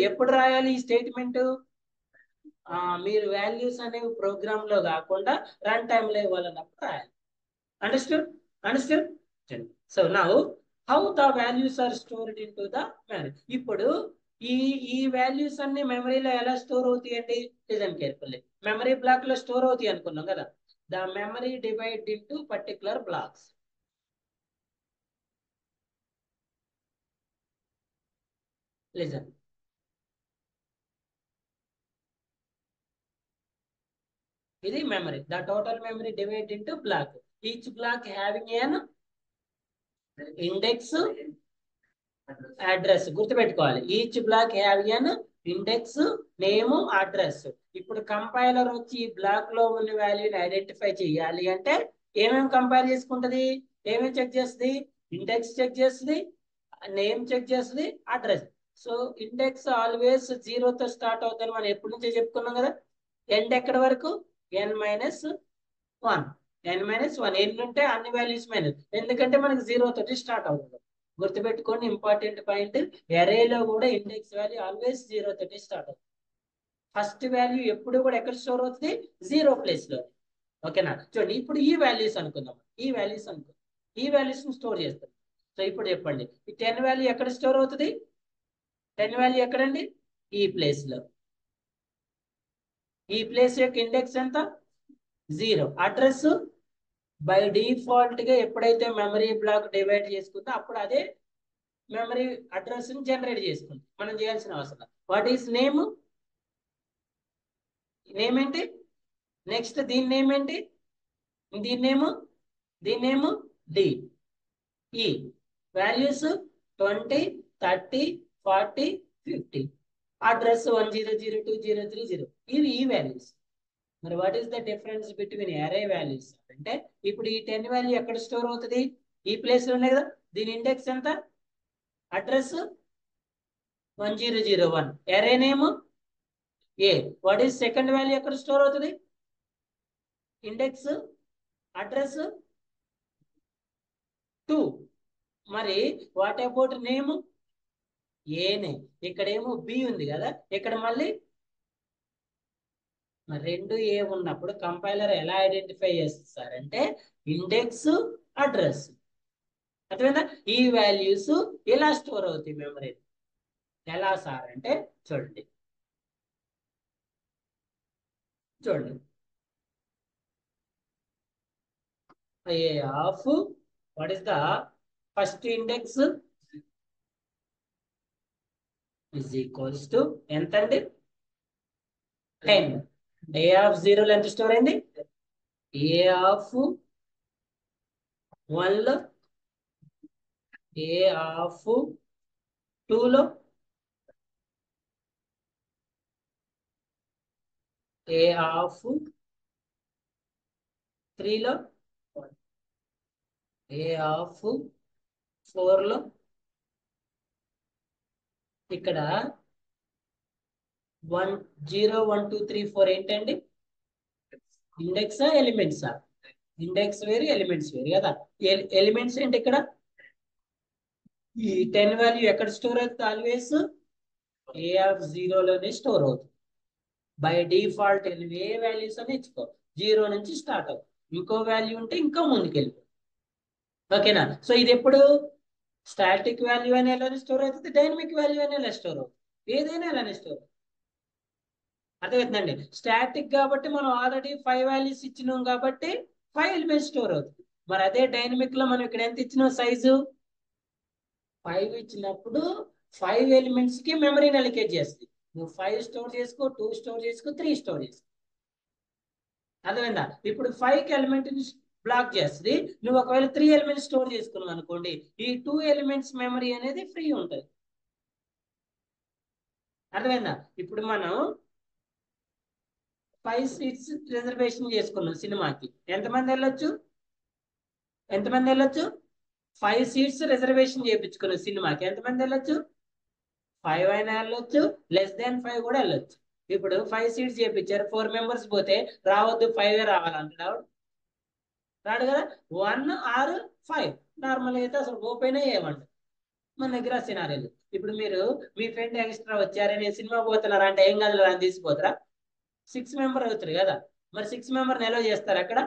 ఎప్పుడు రాయాలి ఈ స్టేట్మెంట్? మీరు వాల్యూస్ అనేవి ప్రోగ్రామ్ లో కాకుండా రన్ టైమ్ లో ఇవ్వాలన్నప్పుడు రాయాలి. Understood? So now how the values are stored into the memory. ఇప్పుడు ఈ వాల్యూస్ అన్ని మెమరీలో ఎలా స్టోర్ అవుతాయి అంటే, లిజన్ కేర్ఫుల్లీ. మెమరీ బ్లాక్ లో స్టోర్ అవుతాయి అనుకున్నాం కదా. The memory divide into particular blocks. Listen, ఇది memory. The total memory divide into block, each block having an index address. గుర్తుపెట్టుకోవాలి, each block have an index name address. ఇప్పుడు compiler వచ్చి ఈ black లో ఉన్న వాల్యూని ఐడెంటిఫై చేయాలి అంటే ఏమేమి కంపైల్ చేసుకుంటది? ఏమేమి చెక్ చేస్తుంది? ఇండెక్స్ చెక్ చేస్తుంది, నేమ్ చెక్ చేస్తుంది, అడ్రస్. సో ఇండెక్స్ ఆల్వేస్ 0 తో స్టార్ట్ అవుతుంది, మనం ఎప్పటి నుంచో చెప్పుకున్నాం కదా. ఎండ్ ఎక్కడి వరకు? n - 1. n-1 ఎన్ని ఉంటే అన్ని వాల్యూస్ మైనస్, ఎందుకంటే మనకి 0 తోటి స్టార్ట్ అవుతుంది. గుర్తుపెట్టుకోండి, ఇంపార్టెంట్ పాయింట్. ఎరేలో కూడా ఇండెక్స్ వాల్యూ ఆల్వేస్ 0 తోటి స్టార్ట్ అవుతుంది. ఫస్ట్ వాల్యూ ఎప్పుడు కూడా ఎక్కడ స్టోర్ అవుతుంది? 0 ప్లేస్ లో. ఓకేనా? చూడండి, ఇప్పుడు ఈ వాల్యూస్ అనుకుందాం. ఈ వాల్యూస్ స్టోర్ చేస్తాం. సో ఇప్పుడు చెప్పండి, ఈ 10 వాల్యూ ఎక్కడ స్టోర్ అవుతుంది? 10 వాల్యూ ఎక్కడండి? ఈ ప్లేస్ లో. ఈ ప్లేస్ యొక్క ఇండెక్స్ ఎంత? 0. అడ్రస్ బై డిఫాల్ట్ గా ఎప్పుడైతే మెమరీ బ్లాక్ డివైడ్ చేసుకుందో అప్పుడు అదే మెమరీ అడ్రస్ ని జనరేట్ చేసుకుంది, మనం చేయాల్సిన అవసరం. What is name? నేమ్ ఏంటి? నెక్స్ట్ దీని నేమ్ ఏంటి? దీని నేమ్ డి. ఈ వాల్యూస్ 20, 30, 40, 50. అడ్రస్ 10020330. ఇవి ఈ వాల్యూస్. మరి what is the difference between array values అంటే, ఇప్పుడు ఈ 10 వాల్యూ ఎక్కడ స్టోర్ అవుతుంది? ఈ ప్లేస్ లో ఉన్నాయి కదా. దీని ఇండెక్స్ ఎంత? Address 1001. array name A. What is second value ఎక్కడ స్టోర్ అవుతుంది? Index address 2. మరి వాట్ అబౌట్ నేమ్? ఏనే. ఇక్కడేమో బి ఉంది కదా, ఇక్కడ మళ్ళీ మరి 2 ఏ ఉన్నప్పుడు కంపైలర్ ఎలా ఐడెంటిఫై చేస్తారంటే ఇండెక్స్ అడ్రస్. అర్థమైందా? ఈ వాల్యూస్ ఎలా స్టోర్ అవుతాయి మెమరీ? ఎలా సార్ అంటే చూడండి, a of what is the first index is equals to ఎంత అండి? 10. ఏ ఆఫ్ 0 ఎంత స్టోర్ అయింది? ఏ ఆఫ్ 1 లో, ఏ ఆఫ్ 2 లో, ఏ ఆఫ్ 3 లో, ఏ ఆఫ్ 4 లో. ఇక్కడ 1 0 1 2 3 4 ఏంటండి? ఇండెక్సా ఎలిమెంట్సా? ఇండెక్స్ వేరు, ఎలిమెంట్స్ వేరు కదా. ఎలిమెంట్స్ ఏంటి ఇక్కడ? ఈ 10 వాల్యూ ఎక్కడ స్టోర్ అవుతుంది? ఆల్వేస్ ఏ ఆఫ్ 0 లోనే స్టోర్ అవుతుంది. బై డిఫాల్ట్ నువ్వు ఏ వాల్యూస్ అని ఇచ్చుకో, 0 నుంచి స్టార్ట్ అవుతుంది. ఇంకో వాల్యూ ఉంటే ఇంకా ముందుకెళ్ళి. ఓకేనా? సో ఇది ఎప్పుడు స్టాటిక్ వాల్యూ అని ఎలా స్టోర్ అవుతుంది, డైనమిక్ వాల్యూ అని ఎలా స్టోర్ అవుతుంది, ఏదైనా అలానే స్టోర్ అవుతుంది. అర్థమవుతుందండి? స్టాటిక్ కాబట్టి మనం ఆల్రెడీ 5 వాల్యూస్ ఇచ్చినాం కాబట్టి 5 ఎలిమెంట్స్ స్టోర్ అవుతుంది. మరి అదే డైనమిక్ లో మనం ఇక్కడ ఎంత ఇచ్చినాం సైజు? 5 ఇచ్చినప్పుడు 5 ఎలిమెంట్స్ కి మెమరీని అలికేట్ చేస్తుంది. నువ్వు 5 స్టోర్ చేసుకో, 2 స్టోర్ చేసుకో, 3 స్టోర్ చేసుకో. అర్థమైందా? ఇప్పుడు 5 ఎలిమెంట్ బ్లాక్ చేస్తుంది. నువ్వు ఒకవేళ 3 ఎలిమెంట్స్ స్టోర్ చేసుకున్నావు అనుకోండి, ఈ 2 ఎలిమెంట్స్ మెమరీ అనేది ఫ్రీ ఉంటుంది. అర్థమైందా? ఇప్పుడు మనం 5 సీట్స్ రిజర్వేషన్ చేసుకున్నాం సినిమాకి. ఎంతమంది వెళ్ళొచ్చు? ఎంతమంది వెళ్ళొచ్చు? 5 సీట్స్ రిజర్వేషన్ చేయించుకున్నాం సినిమాకి. ఎంతమంది వెళ్ళొచ్చు? 5 అయినా వెళ్ళొచ్చు, లెస్ దాన్ 5 కూడా వెళ్ళొచ్చు. ఇప్పుడు 5 సీట్స్ చేయించారు, 4 మెంబర్స్ పోతే రావద్దు 5 రావాలంటాడు. రాడు కదా. 1 ఆర్ 5 నార్మల్ అయితే అసలు ఓపెన్ ఏమంటారు మన దగ్గర సినారీలు. ఇప్పుడు మీరు మీ ఫ్రెండ్ ఎక్స్ట్రా వచ్చారని సినిమా పోతున్నారా అంటే ఏం కాదు అని తీసిపోతారా? 6 మెంబర్ అవుతారు కదా. మరి 6 మెంబర్ నిల్వ చేస్తారు అక్కడ.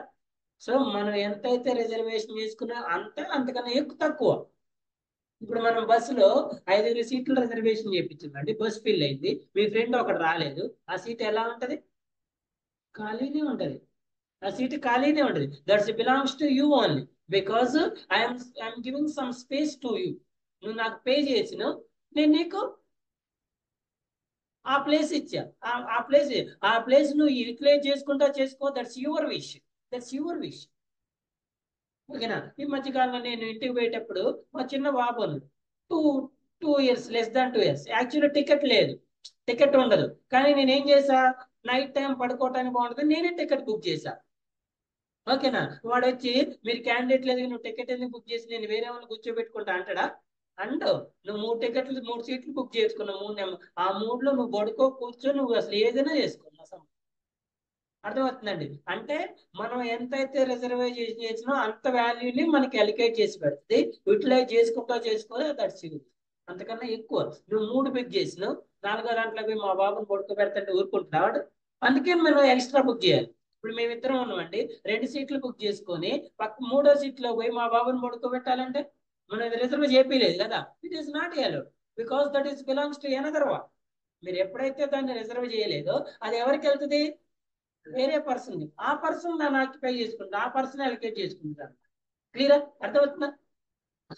సో మనం ఎంతైతే రిజర్వేషన్ చేసుకున్నా అంతకన్నా ఎక్కువ తక్కువ. ఇప్పుడు మనం బస్సులో 5 సీట్లు రిజర్వేషన్ చేయించిందండి, బస్ ఫిల్ అయింది, మీ ఫ్రెండ్ ఒకటి రాలేదు, ఆ సీట్ ఎలా ఉంటది? ఖాళీనే ఉంటది. ఆ సీట్ ఖాళీనే ఉంటది. That's belongs to you only, because I'm giving some space to you. నువ్వు నాకు పే చేసినావు, నేను నీకు ఆ ప్లేస్ ఇచ్చా. ఆ ప్లేస్ నువ్వు యూటిలైజ్ చేసుకుంటా చేసుకో, that's your wish. That's your wish. ఓకేనా? ఈ మధ్యకాలంలో నేను ఇంటికి పోయేటప్పుడు మా చిన్న బాబు ఉన్నాడు, two 2 years, less than 2 years. Actually ticket లేదు, టికెట్ ఉండదు. కానీ నేను ఏం చేసా, నైట్ టైం పడుకోవటానికి బాగుంటుంది, నేనే టికెట్ బుక్ చేశా. ఓకేనా? వాడు వచ్చి మీరు క్యాండిడేట్ లేదు, నువ్వు టికెట్ ఎందుకు బుక్ చేసి నేను వేరే వాళ్ళని కూర్చోబెట్టుకుంటా అంటాడా? అంటూ నువ్వు 3 సీట్లు బుక్ చేసుకున్నావు, 3 ఆ 3లో నువ్వు పడుకో, కూర్చో, నువ్వు అసలు ఏదైనా చేసుకున్నావు. అర్థమవుతుందండి? అంటే మనం ఎంతైతే రిజర్వేషన్ చేసినో అంత వాల్యూని మనకి అలికేట్ చేసి పెడుతుంది. యూటిలైజ్ చేసుకోవాలి, దట్స్ యూ. అంతకన్నా ఎక్కువ నువ్వు 3 పిక్ చేసినావు, 4వ దాంట్లో పోయి మా బాబుని పడుకోబెడతంటే ఊరుకుంటున్నాడు. అందుకే మనం ఎక్స్ట్రా బుక్ చేయాలి. ఇప్పుడు మేమిద్దరం ఉన్నామండి, 2 సీట్లు బుక్ చేసుకొని పక్క 3వ సీట్లో పోయి మా బాబుని పడుకోబెట్టాలంటే మనం రిజర్వ్ చేయలేదు కదా. It is not allowed, because that is belongs to another one. మీరు ఎప్పుడైతే దాన్ని రిజర్వ్ చేయలేదో అది ఎవరికి వెళ్తుంది? వేరే పర్సన్. ఆ పర్సన్ నన్ను ఆక్యుపై చేసుకుంటా, ఆ పర్సన్ అలికేట్ చేసుకుంటాను. క్లియర్? అర్థమవుతుందా?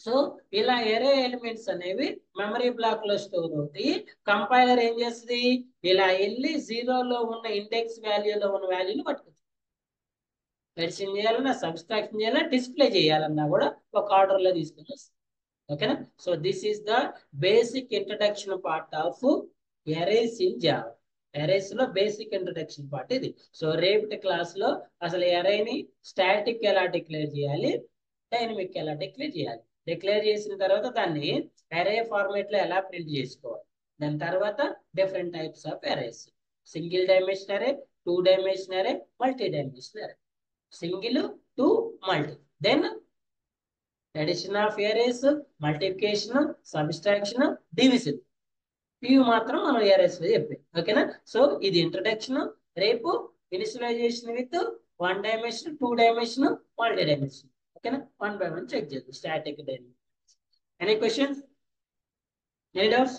సో ఇలా ఎరే ఎలిమెంట్స్ అనేవి మెమరీ బ్లాక్ లో స్టోర్ అవుతాయి. కంపైలర్ ఏం చేస్తుంది? ఇలా వెళ్ళి 0లో ఉన్న ఇండెక్స్ వాల్యూలో ఉన్న వాల్యూని పట్టుకుంటుంది. మెడిసిన్ చేయాలన్నా, సబ్స్ట్రాక్షన్ చేయాలన్నా, డిస్ప్లే చేయాలన్నా కూడా ఒక ఆర్డర్ లో తీసుకుని వస్తుంది. ఓకేనా? So this is the basic introduction part of erase in Java. Erase లో బేసిక్ ఇంట్రడక్షన్ పార్ట్ ఇది. సో రేపటి క్లాస్ లో అసలు ఎరేని స్టాటిక్ ఎలా డిక్లేర్ చేయాలి, డైనమిక్ ఎలా డిక్లేర్ చేయాలి, డిక్లేర్ చేసిన తర్వాత దాన్ని ఎరే ఫార్మేట్ లో ఎలా ప్రింట్ చేసుకోవాలి, దాని తర్వాత different types of arrays. Single dimension array, 2 dimension array, multi dimension array. Single, 2, multi, then addition of arrays, multiplication, subtraction, division. ఇవి మాత్రం మనం ఎరేస్ లో చెప్పాం. ఓకేనా? సో ఇది ఇంట్రడక్షన్. రేపు initialization with 1 dimension, 2 dimension, multi dimension. ఓకేనా? 1 by 1 చెక్ చేద్దాం. Static, dynamic. Any questions? Any doubts?